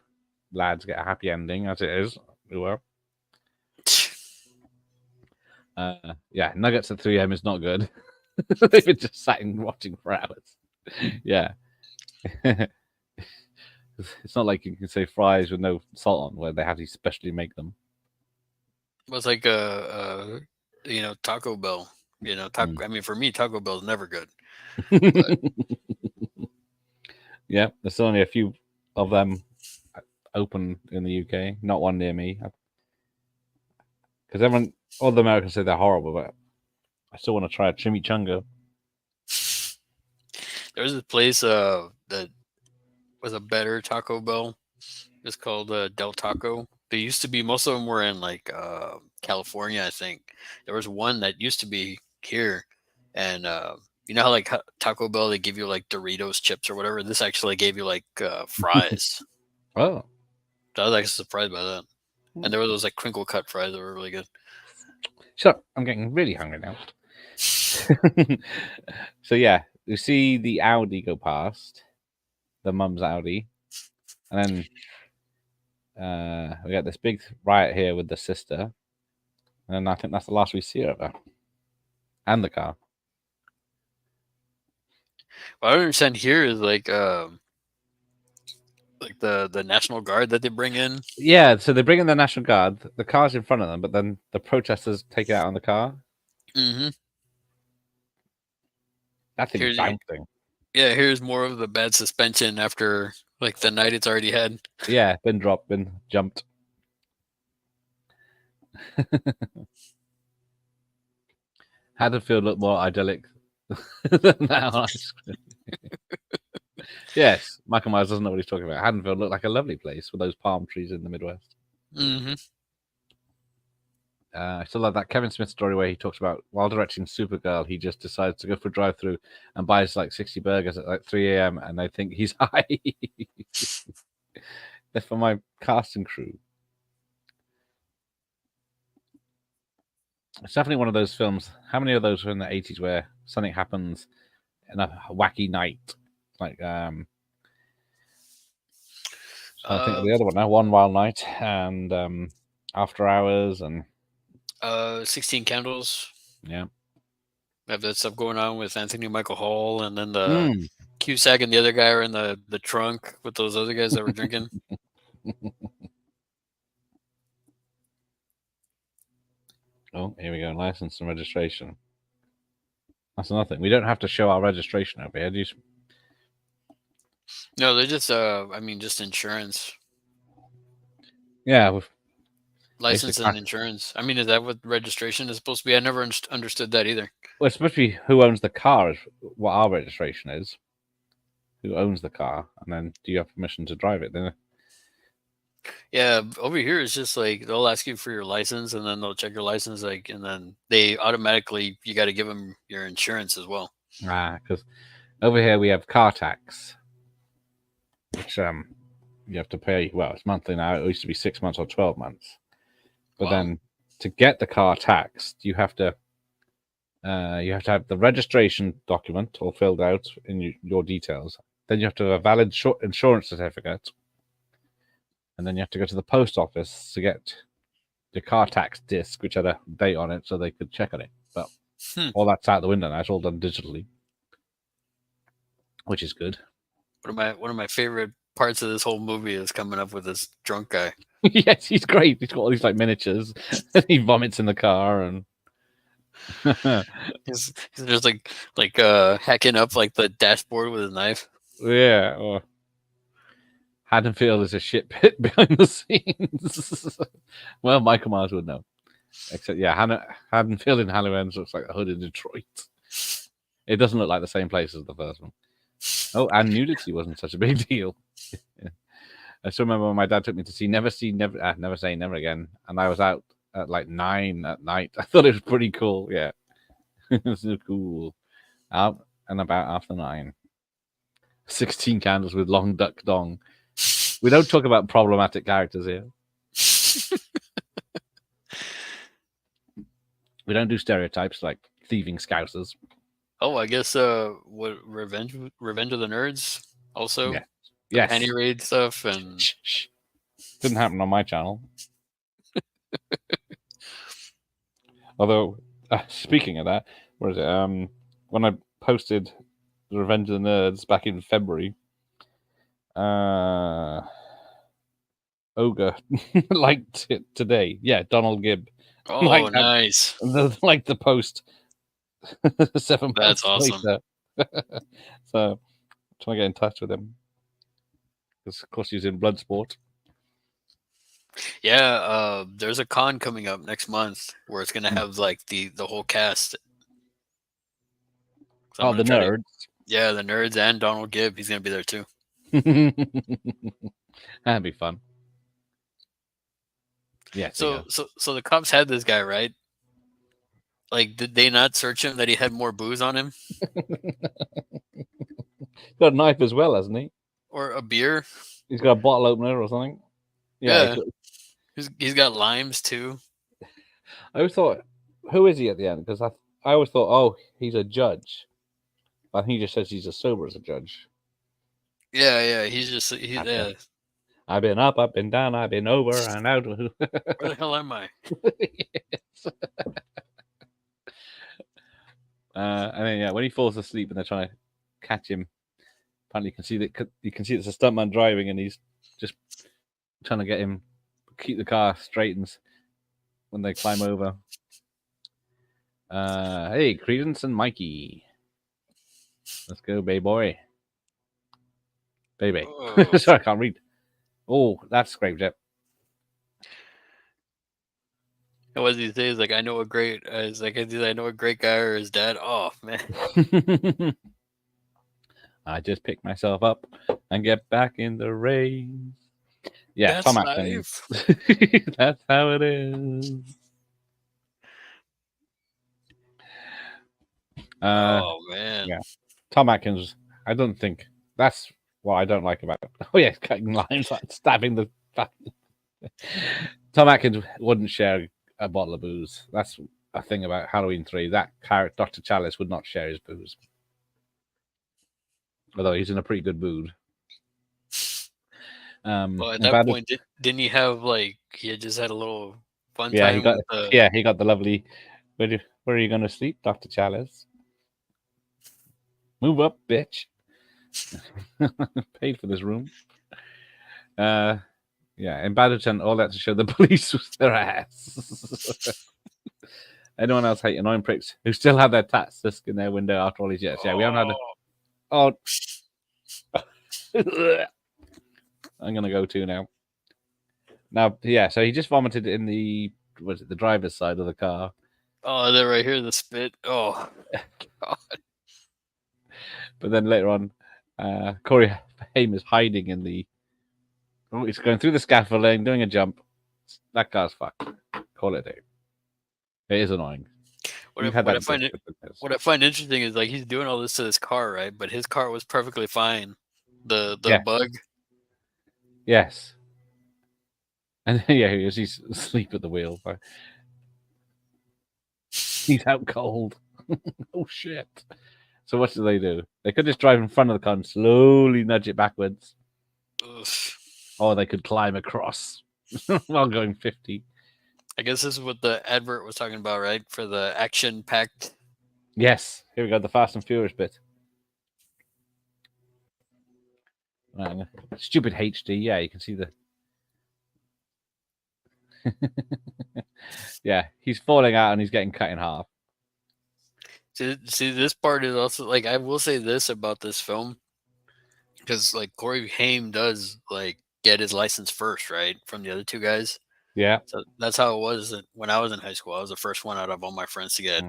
lads get a happy ending, as it is. Well. Yeah, Nuggets at 3 a.m. is not good. They've been just sat and watching for hours. Yeah. It's not like you can say fries with no salt on, where they have to specially make them. It was like Taco Bell. I mean, for me, Taco Bell's never good. Yeah, there's only a few of them open in the UK. Not one near me. Because all the Americans say they're horrible, but I still want to try a chimichanga. There was this place that was a better Taco Bell. It's called Del Taco. They used to be, most of them were in like California, I think. There was one that used to be here, and you know how like Taco Bell, they give you like Doritos chips or whatever. This actually gave you like fries. Oh, I was actually surprised by that. And there were those like crinkle cut fries that were really good. Shut up. I'm getting really hungry now. So yeah, you see the Audi go past, the mum's Audi, and then we got this big riot here with the sister, and I think that's the last we see of her and the car. What I don't understand here is like the National Guard that they bring in. Yeah, so they bring in the National Guard. The car's in front of them, but then the protesters take it out on the car. Mm-hmm. That thing is bouncing. Yeah, here's more of the bad suspension after like the night it's already had. Yeah, been dropped, been jumped. Haddonfield looked more idyllic than that on screen. Yes, Michael Myers doesn't know what he's talking about. Haddonfield looked like a lovely place with those palm trees in the Midwest. Mm-hmm. I still love that Kevin Smith story where he talks about while directing Supergirl, he just decides to go for a drive-through and buys like 60 burgers at like 3 a.m. and they think he's high. They're for my casting crew. It's definitely one of those films. How many of those were in the 80s where something happens in a wacky night? Like, I think of the other one now, One Wild Night and After Hours and 16 Candles. Yeah. Have that stuff going on with Anthony Michael Hall, and then the Cusack and the other guy are in the trunk with those other guys that were drinking. Oh, here we go. License and registration. That's nothing. We don't have to show our registration over here. No, they're just just insurance. Yeah, with license and insurance. I mean, is that what registration is supposed to be? I never understood that either. Well, it's supposed to be who owns the car is what our registration is. Who owns the car, and then do you have permission to drive it? Then, yeah, over here it's just like they'll ask you for your license, and then they'll check your license, like, and then they automatically you got to give them your insurance as well. Because over here we have car tax, which you have to pay. Well, it's monthly now. It used to be 6 months or 12 months. But then to get the car taxed, you have to have the registration document all filled out in your details. Then you have to have a valid insurance certificate. And then you have to go to the post office to get the car tax disc, which had a date on it so they could check on it. But all that's out the window now. It's all done digitally, which is good. One of my favorite parts of this whole movie is coming up with this drunk guy. Yes, he's great. He's got all these like miniatures. He vomits in the car and he's just like hacking up like the dashboard with his knife. Yeah. Or Haddonfield is a shit pit behind the scenes. Well, Michael Myers would know. Except, yeah, Haddonfield in Halloween looks like the hood in Detroit. It doesn't look like the same place as the first one. Oh, and nudity wasn't such a big deal. I still remember when my dad took me to see Never Say Never Again, and I was out at like 9 at night. I thought it was pretty cool. Yeah, it was so cool. Out and about after 9. 16 Candles with Long Duck Dong. We don't talk about problematic characters here. We don't do stereotypes like thieving scousers. Oh, I guess what Revenge of the Nerds also. Yeah. Yes. Penny Raid stuff and Shh. Didn't happen on my channel. Although, speaking of that, what is it? When I posted the Revenge of the Nerds back in February, Ogre liked it today. Yeah, Donald Gibb. oh, Like that. nice. Like the post 7 months That's awesome. later. So, trying to get in touch with him. Because, of course, he's in Bloodsport. Yeah, there's a con coming up next month where it's gonna have like the whole cast. So I'm The gonna try Nerds. Yeah, the Nerds and Donald Gibb. He's gonna be there too. That'd be fun. Yeah. So the cops had this guy, right? Like, did they not search him that he had more booze on him got a knife as well, hasn't he? or a beer? He's got a bottle opener or something. Yeah. He's got limes too. I always thought, who is he at the end? Because I always thought, oh, he's a judge. I think he just says he's as sober as a judge. Yeah. He's just yeah. I've been up and down. I've been over and out. Where the hell am I? Yes. And then when he falls asleep and they're trying to catch him, apparently you can see it's a stuntman driving, and he's just trying to get him keep the car straightened when they climb over. Hey, Credence and Mikey, let's go, boy. Baby. Oh. Sorry, I can't read. Oh, that's Scrapejet. And what does he say? He's like, I know a great guy or his dad. Oh man. I just pick myself up and get back in the race. Yeah, That's Tom Atkins. That's how it is. Oh man. Yeah. Tom Atkins, I don't think that's what I don't like about it. Oh yeah, cutting lines, like stabbing the Tom Atkins wouldn't share a bottle of booze. That's a thing about Halloween 3. That character, Dr. Chalice, would not share his booze. Although he's in a pretty good mood. Well, at that point, didn't he have like he had just had a little fun time? He got the lovely. Where are you going to sleep, Dr. Chalice? Move up, bitch. Paid for this room. Yeah, in Badgerton, all that to show the police was their ass. Anyone else hate annoying pricks who still have their tats disc in their window after all these years? Yeah, we haven't had a. Oh. I'm gonna go to now. Now, yeah. So he just vomited in the driver's side of the car. Oh, they're right here. The spit. Oh, God. But then later on, Corey Haim is hiding in the. Oh, he's going through the scaffolding, doing a jump. That car's fucked. Call it a day. It is annoying. What I find interesting is like he's doing all this to his car, right? But his car was perfectly fine. The bug. Yes. And yeah, he's asleep at the wheel. He's out cold. Oh shit. So what do? They could just drive in front of the car and slowly nudge it backwards. Ugh. Or they could climb across while going 50. I guess this is what the advert was talking about, right? For the action-packed. Yes. Here we go, the Fast and Furious bit. Right. Stupid HD. Yeah, you can see the... Yeah, he's falling out and he's getting cut in half. See, this part is also, like, I will say this about this film. Because, like, Corey Haim does, like, get his license first, right? From the other two guys. Yeah. So that's how it was when I was in high school. I was the first one out of all my friends to get.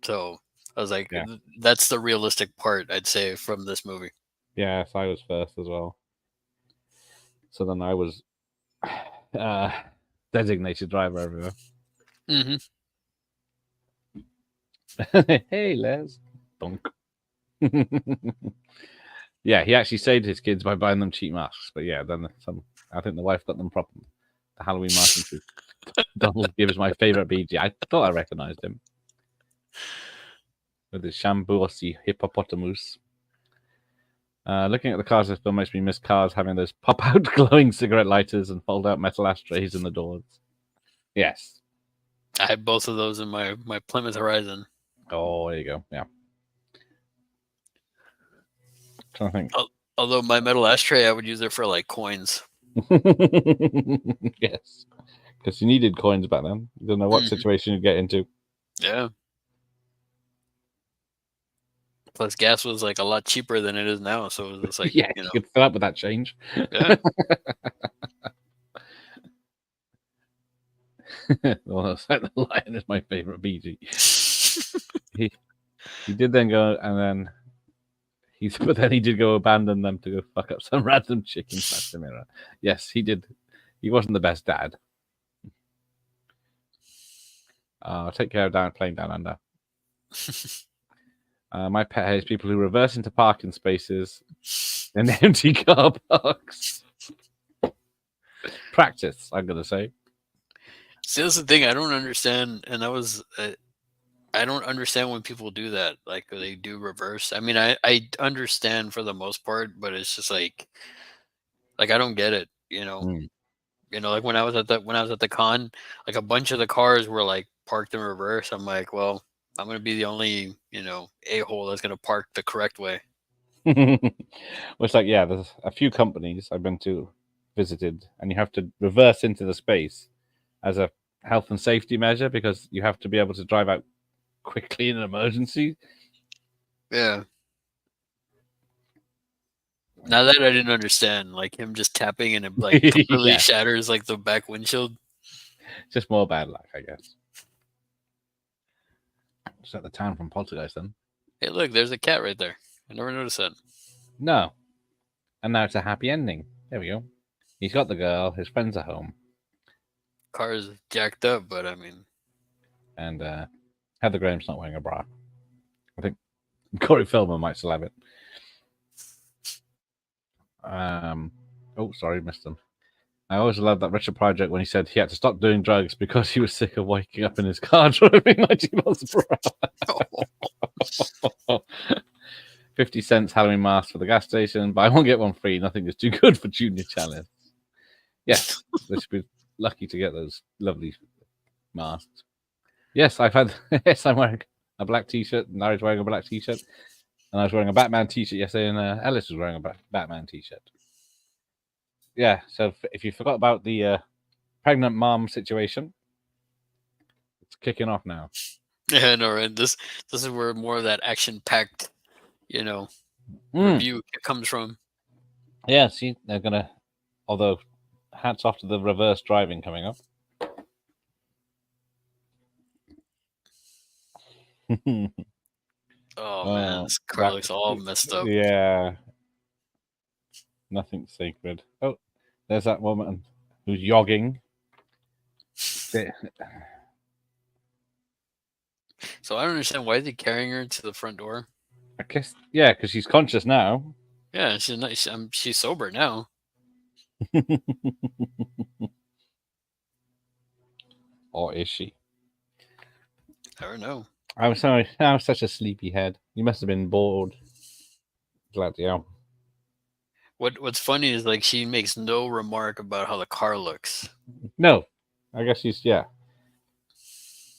So I was like, Yeah. that's the realistic part, I'd say, from this movie. Yes, I was first as well. So then I was designated driver everywhere. Mm-hmm. Hey, Les. Dunk. Yeah, he actually saved his kids by buying them cheap masks. But yeah, then I think the wife got them proper. The Halloween mask. Donald Gibbs, my favorite BG. I thought I recognized him with his Shambosi hippopotamus. Looking at the cars of the film makes me miss cars having those pop-out glowing cigarette lighters and fold-out metal ashtrays in the doors. Yes. I had both of those in my Plymouth Horizon. Oh, there you go. Yeah. Trying to think. Although my metal ashtray, I would use it for like coins. Yes. Because you needed coins back then. You don't know what Mhm. situation you'd get into. Yeah. Plus, gas was like a lot cheaper than it is now, so it was just like, Yeah, you you know, could fill up with that change. yeah. Well, it's like the lion is my favorite BG. He did then go, and then but then he did go abandon them to go fuck up some random chicken pasta mirror. Yes, he did. He wasn't the best dad. Take care of playing down under. My pet hates people who reverse into parking spaces in empty car parks. Practice, I'm gonna say. See, that's the thing I don't understand, and that was I don't understand when people do that. Like they do reverse. I mean, I understand for the most part, but it's just like I don't get it. You know, Mm. like when I was at the con, like a bunch of the cars were like parked in reverse. I'm like, well, I'm gonna be the only a-hole that's gonna park the correct way. Well, it's like, yeah, there's a few companies I've been to, visited, and you have to reverse into the space as a health and safety measure because you have to be able to drive out quickly in an emergency. Yeah. Now that I didn't understand, like him just tapping and it like completely Yeah. shatters like the back windshield. Just more bad luck, I guess. Just at the town from Poltergeist then. Hey, look, there's a cat right there. I never noticed that. No. And now it's a happy ending. There we go. He's got the girl, his friends are home, Car is jacked up, but I mean, and Heather Graham's not wearing a bra. I think Corey Feldman might still have it. Oh, sorry, missed him. I always loved that Richard Project when he said he had to stop doing drugs because he was sick of waking up in his car driving 90 miles per hour. 50 cents Halloween mask for the gas station. Buy one, get one free. Nothing is too good for junior challenge. Yes, they should be lucky to get those lovely masks. Yes, I've had. Yes, I'm wearing a black t-shirt. Larry's wearing a black t-shirt. And I was wearing a Batman t-shirt yesterday, and Ellis was wearing a Batman t-shirt. Yeah, so if you forgot about the pregnant mom situation, it's kicking off now. yeah, no, right. This is where more of that action-packed, review comes from. Yeah, see, they're gonna. Although, hats off to the reverse driving coming up. Oh man, this car looks all messed up. Yeah, nothing sacred. Oh, there's that woman who's yogging. So I don't understand why they're carrying her to the front door. I guess, yeah, because she's conscious now. Yeah, she's not. She's sober now. Or is she? I don't know. I'm sorry. I'm such a sleepy head. You must have been bored. Glad, yeah. What's funny is like she makes no remark about how the car looks. No, I guess she's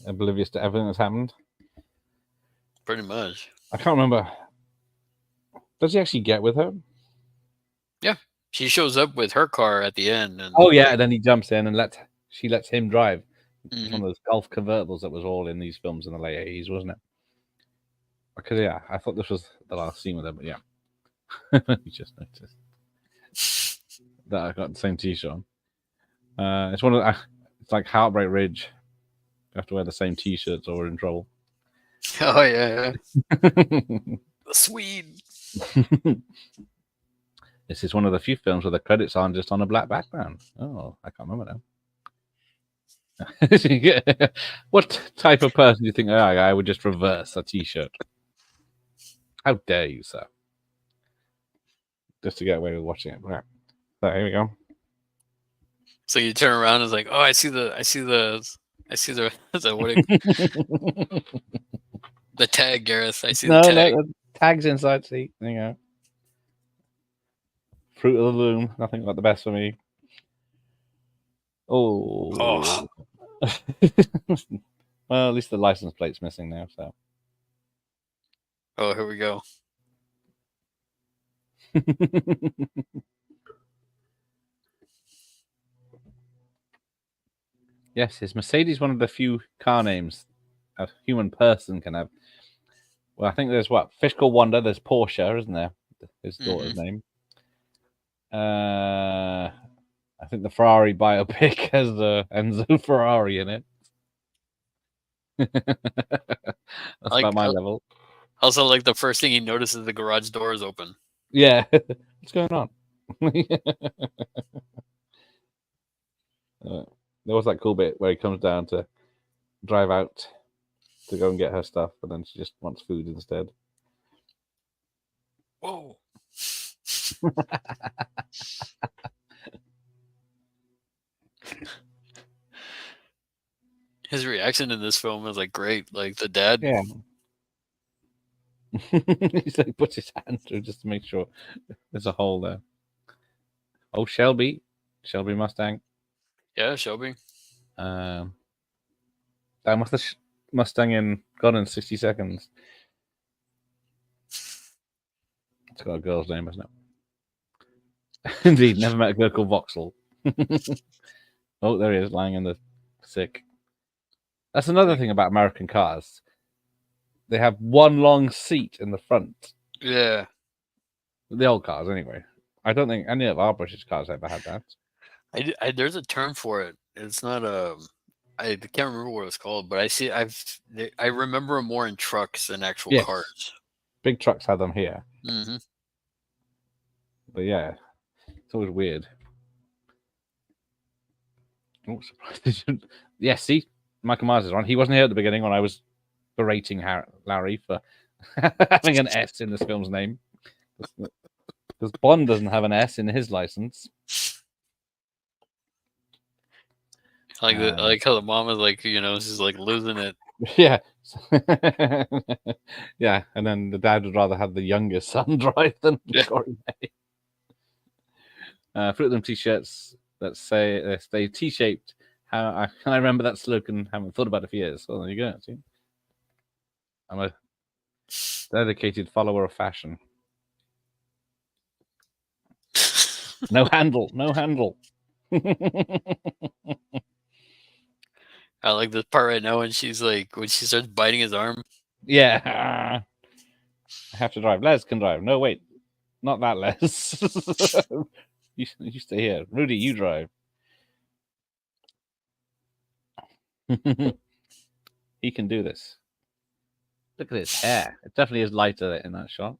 oblivious to everything that's happened. Pretty much. I can't remember. Does he actually get with her? Yeah, she shows up with her car at the end. And Oh yeah, and then he jumps in and she lets him drive. It's Mhm. one of those golf convertibles that was all in these films in the late 80s, wasn't it? Because yeah, I thought this was the last scene with her, but yeah. You just noticed that I got the same t-shirt on. It's one of it's like Heartbreak Ridge. You have to wear the same t-shirts or we're in trouble. Oh yeah, the Swede. This is one of the few films where the credits aren't just on a black background. Oh, I can't remember now. What type of person do you think I would just reverse a T-shirt? How dare you, sir? Just to get away with watching it. Right. So here we go. So you turn around and it's like, oh, I see the what the tag, Gareth. I see No, the tag. the tag's inside. See, there you go. Fruit of the Loom. Nothing like the best for me. Oh. Well, at least the license plate's missing now. So. Oh, here we go. Yes, is Mercedes one of the few car names a human person can have? Well, I think there's Fish Called Wanda. There's Porsche, isn't there? His daughter's name. I think the Ferrari biopic has Enzo Ferrari in it. That's about my level. Also, like the first thing he notices, the garage door is open. Yeah, what's going on? There was that cool bit where he comes down to drive out to go and get her stuff, but then she just wants food instead. Whoa. His reaction in this film is like great. Like the dad. Yeah. He's like puts his hand through just to make sure there's a hole there. Oh, Shelby Mustang. Yeah, Shelby. That must the Mustang in Gone in 60 Seconds. It's got a girl's name, hasn't it? Indeed, never met a girl called Vauxhall. Oh, there he is, lying in the sick. That's another thing about American cars. They have one long seat in the front. Yeah. The old cars, anyway. I don't think any of our British cars ever had that. There's a term for it. It's not I can't remember what it's called, but I remember them more in trucks than actual cars. Big trucks have them here. Mm-hmm. But yeah, it's always weird. Oh, surprised. Yeah, see, Michael Myers is on. He wasn't here at the beginning when I was berating Larry for having an S in this film's name. Because Bond doesn't have an S in his license. I like how the mom is like, she's like losing it. Yeah. Yeah, and then the dad would rather have the youngest son drive than Corey May. Fruit of them t-shirts that say they stay T-shaped. I remember that slogan. Haven't thought about it for years. Well, there you go. See? I'm a dedicated follower of fashion. No handle. I like this part right now when she starts biting his arm. Yeah. I have to drive. Les can drive. No, wait. Not that Les. You stay here. Rudy, you drive. He can do this. Look at his hair. It definitely is lighter in that shot.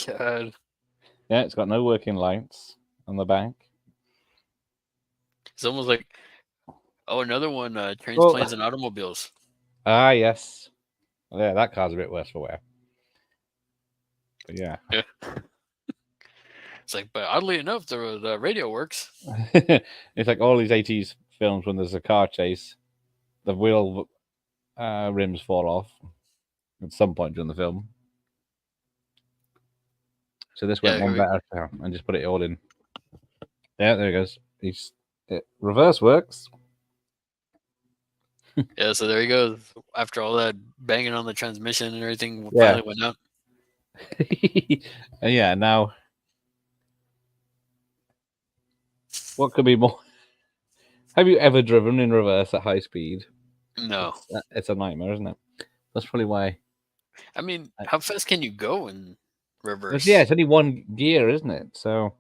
God. Yeah, it's got no working lights on the back. It's almost like, another one, Trains, Planes, and Automobiles. Ah, yes. Yeah, that car's a bit worse for wear. But yeah. It's like, but oddly enough, the radio works. It's like all these 80s films when there's a car chase, the wheel rims fall off at some point during the film. So this went one better and just put it all in. Yeah, there it goes. Reverse works. Yeah, so there he goes. After all that banging on the transmission and everything, finally went out. Yeah, now what could be more? Have you ever driven in reverse at high speed? No. It's a nightmare, isn't it? That's probably why. I mean, how fast can you go in reverse? Yeah, it's only one gear, isn't it? So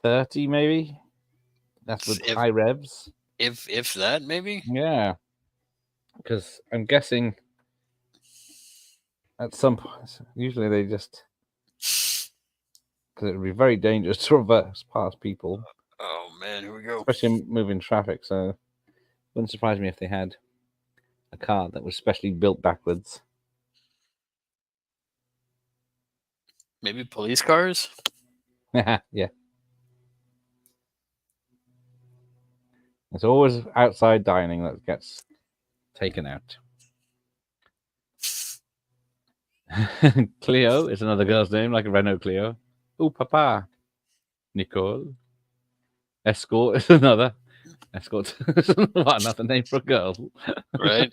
30 maybe. That's with If- high revs. If that, maybe. Yeah, because I'm guessing at some point, usually they just because it would be very dangerous to reverse past people, Oh man, here we go. especially moving traffic. So, wouldn't surprise me if they had a car that was specially built backwards. Maybe police cars. Yeah, it's always outside dining that gets taken out. Cleo is another girl's name, like a Renault Clio. Oh, Papa. Nicole. Escort is another. Escort. What another name for a girl? Right.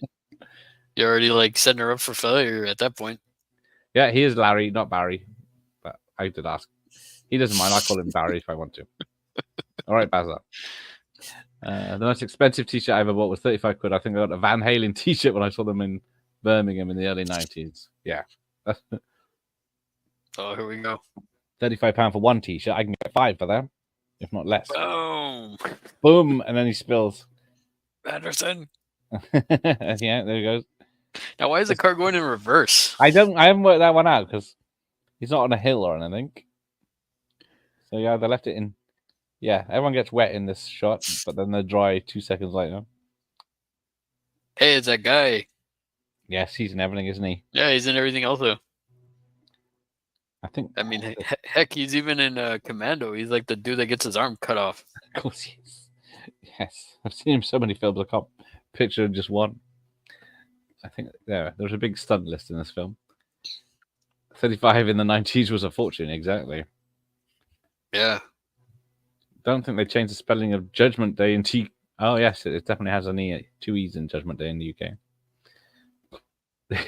You're already like setting her up for failure at that point. Yeah, he is Larry, not Barry. But I did ask. He doesn't mind. I call him Barry if I want to. All right, Bazza. The most expensive T-shirt I ever bought was 35 quid. I think I got a Van Halen T-shirt when I saw them in Birmingham in the early 90s. Yeah. Oh, here we go. £35 for one T-shirt. I can get 5 for them, if not less. Boom. Boom, and then he spills. Anderson. Yeah, there he goes. Now, why is the car going in reverse? I haven't worked that one out because he's not on a hill or anything. So yeah, they left it in. Yeah, everyone gets wet in this shot, but then they're dry 2 seconds later. Hey, it's that guy. Yes, he's in everything, isn't he? Yeah, he's in everything else though. I think. I mean, heck, he's even in Commando. He's like the dude that gets his arm cut off. Of course he is. Yes, I've seen him so many films. I can't picture just one. I think there's a big stunt list in this film. 35 in the 90s was a fortune, exactly. Yeah. Don't think they changed the spelling of Judgment Day in T. Oh yes, it definitely has an E, 2 E's in Judgment Day in the UK.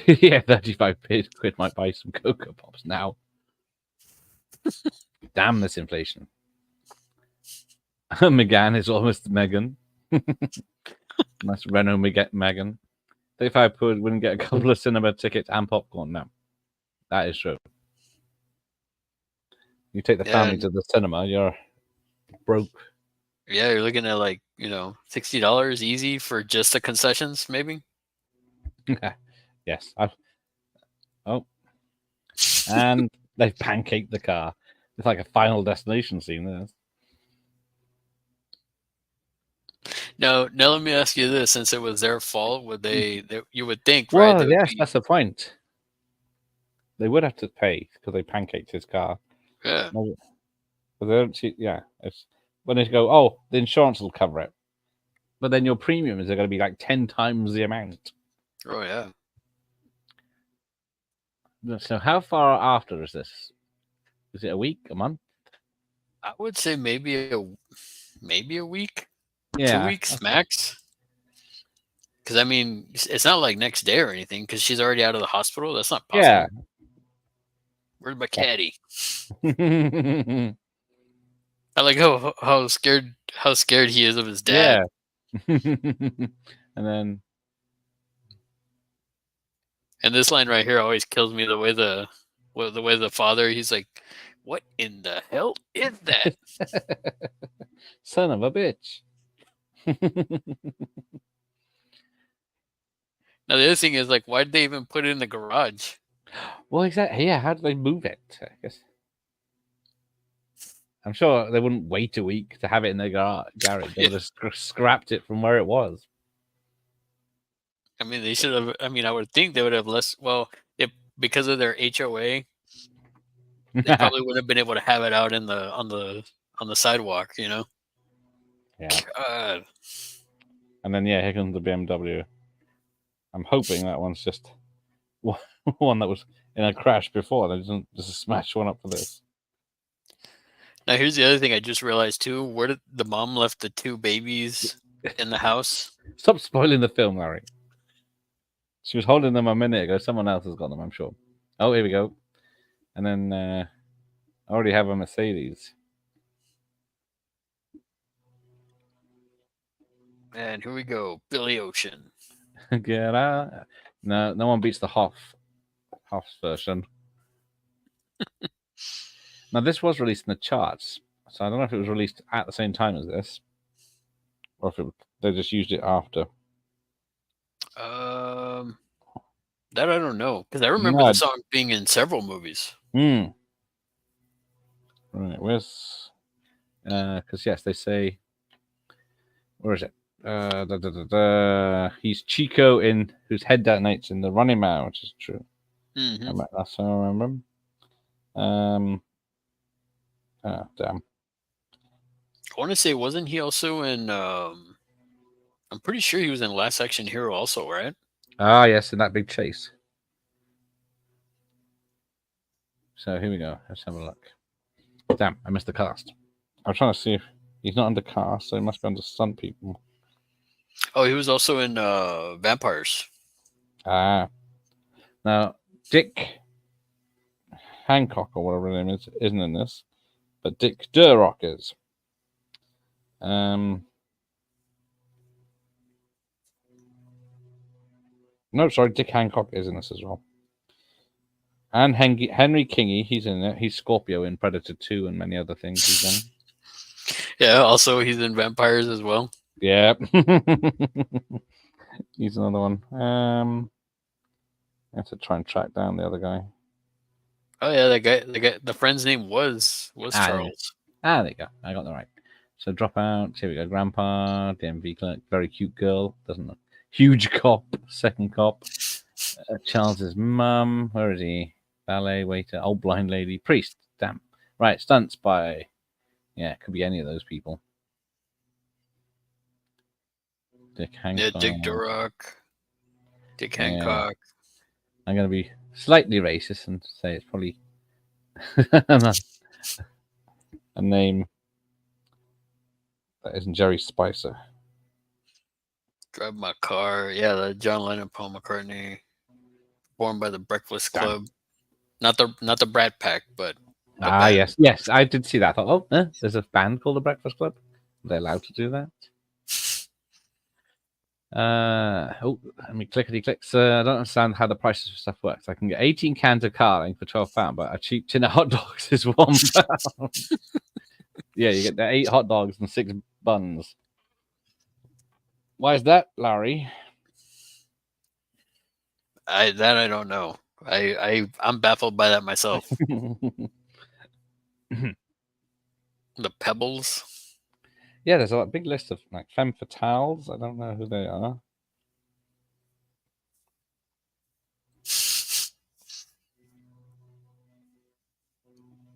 Yeah, 35 quid might buy some Cocoa Pops now. Damn this inflation. Megan is almost Megan. Nice Renault Megan. 35 quid wouldn't get a couple of cinema tickets and popcorn. No, that is true. You take the family to the cinema, you're broke. Yeah, you're looking at like, $60 easy for just the concessions, maybe. Yes. And they've pancaked the car. It's like a Final Destination scene there. Now let me ask you this: since it was their fault, would you would think, Well, right? yes, that's the point. They would have to pay because they pancaked his car. Yeah. But they don't see, yeah. It's when they go, oh, the insurance will cover it. But then your premiums are going to be like 10 times the amount. Oh, yeah. So how far after is this? Is it a week, a month? I would say maybe a week. Yeah. 2 weeks max. Because, I mean, it's not like next day or anything because she's already out of the hospital. That's not possible. Yeah. Where's my caddy? I like how scared he is of his dad. Yeah. And this line right here always kills me. The way the father, he's like, "What in the hell is that?" Son of a bitch. Now the other thing is like, why did they even put it in the garage? Well, exactly. Yeah, how did they move it? I guess. I'm sure they wouldn't wait a week to have it in their garage. They would have scrapped it from where it was. I mean, they should have. I mean, I would think they would have less. Well, because of their HOA, they probably would have been able to have it out on the sidewalk. Yeah. God. And then here comes the BMW. I'm hoping that one's just one that was in a crash before. They didn't just smash one up for this. Now here's the other thing I just realized too. Where did the mom left the 2 babies in the house? Stop spoiling the film, Larry. She was holding them a minute ago. Someone else has got them, I'm sure. Oh, here we go. And then I already have a Mercedes. And here we go, Billy Ocean. Get out. No, no one beats the Hoff's version. Now, this was released in the charts, so I don't know if it was released at the same time as this, or if they just used it after. That I don't know, because I remember No, the song being in several movies. Right, where's... Because, yes, they say... Where is it? He's Chico in whose head detonates in The Running Man, which is true. Mm-hmm. That's how I remember him. Damn. I want to say, wasn't he also in? I'm pretty sure he was in Last Action Hero, also, right? Ah, yes, in that big chase. So here we go. Let's have a look. Damn, I missed the cast. I'm trying to see if he's not under cast, so he must be under stunt people. Oh, he was also in Vampires. Ah. Now, Dick Hancock, or whatever his name is, isn't in this, but Dick Durock is. No, sorry, Dick Hancock is in this as well. And Henry Kingy, he's in it. He's Scorpio in Predator 2 and many other things he's done. Yeah, also he's in Vampires as well. Yeah. He's another one. I have to try and track down the other guy. Oh yeah, the friend's name was Charles. There you go. I got that right. So Dropout. Here we go. Grandpa, DMV clerk, very cute girl. Doesn't look. Huge cop, second cop. Charles's mum. Where is he? Ballet waiter. Old blind lady. Priest. Damn. Right. Stunts by. Yeah, could be any of those people. Dick Hancock. Yeah, Dick Durock. Dick Hancock. I'm going to be slightly racist and say it's probably a name that isn't Jerry Spicer. Drive My Car. Yeah, the John Lennon, Paul McCartney. Formed by the Breakfast Club. Not the Brat Pack, but yes, I did see that. I thought, there's a band called the Breakfast Club. Are they allowed to do that? Let me clickety-clicks. I don't understand how the prices for stuff works. I can get 18 cans of Carling for £12, but a cheap tin of hot dogs is £1. Yeah, you get the 8 hot dogs and 6 buns. Why is that, Larry? I don't know. I'm baffled by that myself. The Pebbles. Yeah, there's a big list of like femme fatales. I don't know who they are.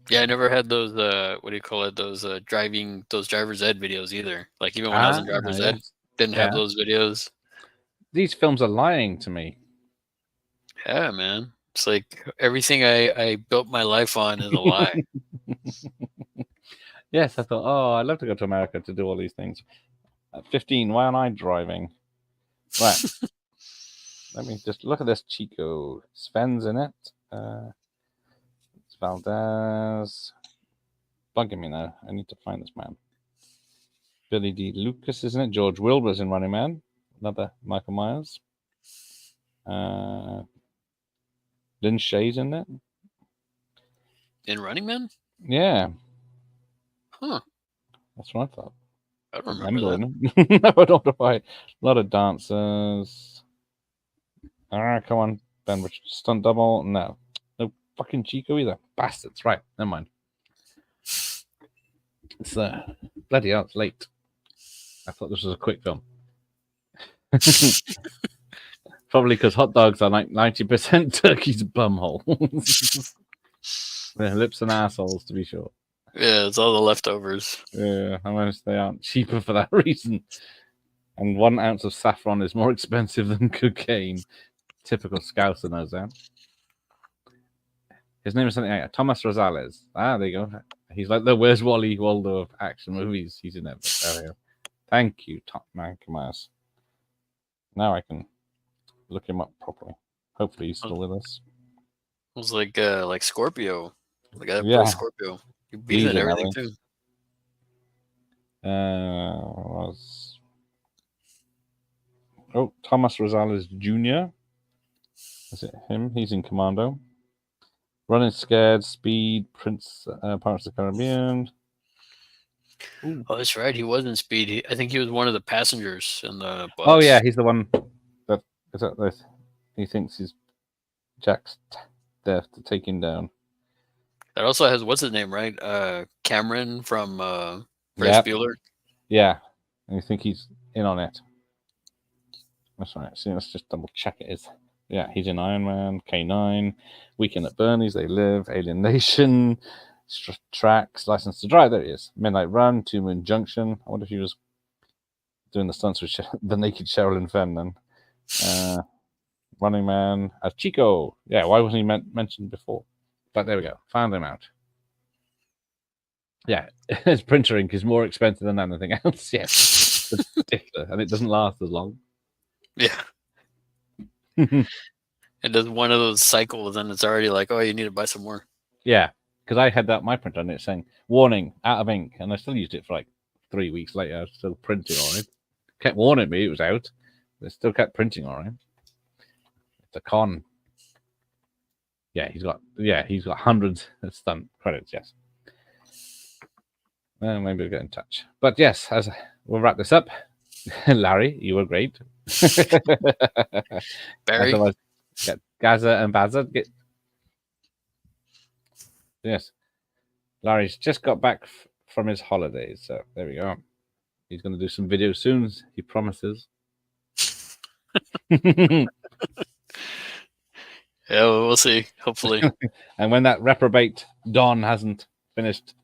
Yeah, I never had those. What do you call it? Those driver's ed videos either. Like even when I was in driver's ed, didn't have those videos. These films are lying to me. Yeah, man. It's like everything I built my life on is a lie. Yes, I thought, I'd love to go to America to do all these things. At 15, why aren't I driving? Right. Let me just look at this Chico. Sven's in it. It's Valdez. Bugging me now. I need to find this man. Billy D. Lucas is in it. George Wilbur's in Running Man. Another Michael Myers. Lynn Shay's in it. In Running Man? Yeah. Huh. That's what I thought. I don't remember that. No, I don't know why. A lot of dancers. All right, come on, Ben Richards. Stunt double? No. No fucking Chico either. Bastards. Right, never mind. It's bloody hell, it's late. I thought this was a quick film. Probably because hot dogs are like 90% turkey's bumhole. Their lips and assholes, to be sure. Yeah, it's all the leftovers. Yeah, unless they aren't cheaper for that reason. And 1 ounce of saffron is more expensive than cocaine. Typical Scouser knows that. His name is something like Thomas Rosales. There you go. He's like the Where's Wally Waldo of action movies. He's in it. There we go. Thank you, Tom Mankimas. Now I can look him up properly. Hopefully he's still with us. It was like Scorpio. The guy that Yeah. plays Scorpio. He beat He's in in everything that too. Thomas Rosales Jr. Is it him? He's in Commando. Running Scared, Speed, Pirates of the Caribbean. Oh, that's right. He was in Speed. I think he was one of the passengers in the bus. Oh yeah, he's the one that he thinks he's Jack's death to take him down. That also has what's his name, right? Cameron from Ferris Yep. Bueller. Yeah, and you think he's in on it. That's right. See, let's just double check it is. Yeah, he's in Iron Man, K9, Weekend at Bernie's, They Live, Alien Nation, Tracks, License to Drive. There he is. Midnight Run, Two Moon Junction. I wonder if he was doing the stunts with the naked Sherilyn Fenn then. Running Man as Chico. Yeah, why wasn't he mentioned before? But there we go. Found him out. Yeah, his printer ink is more expensive than anything else. Yes, it's ridiculous, and it doesn't last as long. Yeah. It does one of those cycles, and it's already like, oh, you need to buy some more. Yeah, because I had that my printer on it saying warning out of ink, and I still used it for like 3 weeks later. I was still printing on it. Kept warning me it was out, but it still kept printing on it. It's a con. Yeah, he's got hundreds of stunt credits. Yes. Well, maybe we'll get in touch. But yes, as we'll wrap this up. Larry, you were great. Barry. Get Gaza and Bazza. Yes. Larry's just got back from his holidays, so there we go. He's going to do some videos soon, he promises. Yeah, well, we'll see. Hopefully. And when that reprobate Don hasn't finished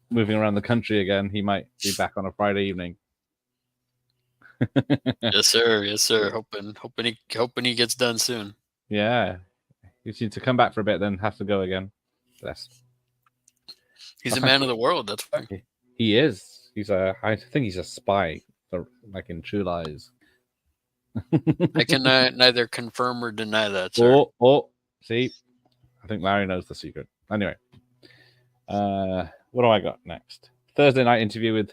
moving around the country again, he might be back on a Friday evening. Yes, sir. Yes, sir. Hoping he gets done soon. Yeah. He needs to come back for a bit, then have to go again. Bless. He's a man of the world. That's why. He is. I think he's a spy, like in True Lies. I can neither confirm or deny that, sir. See, I think Larry knows the secret. Anyway, what do I got next? Thursday night interview with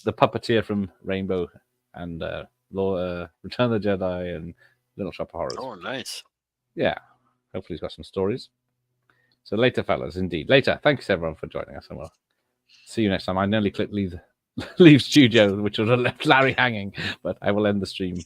the puppeteer from Rainbow and Return of the Jedi and Little Shop of Horrors. Oh, nice. Yeah, hopefully he's got some stories. So later, fellas, indeed. Later. Thanks, everyone, for joining us, and we'll see you next time. I nearly clicked leave studio, which would have left Larry hanging, but I will end the stream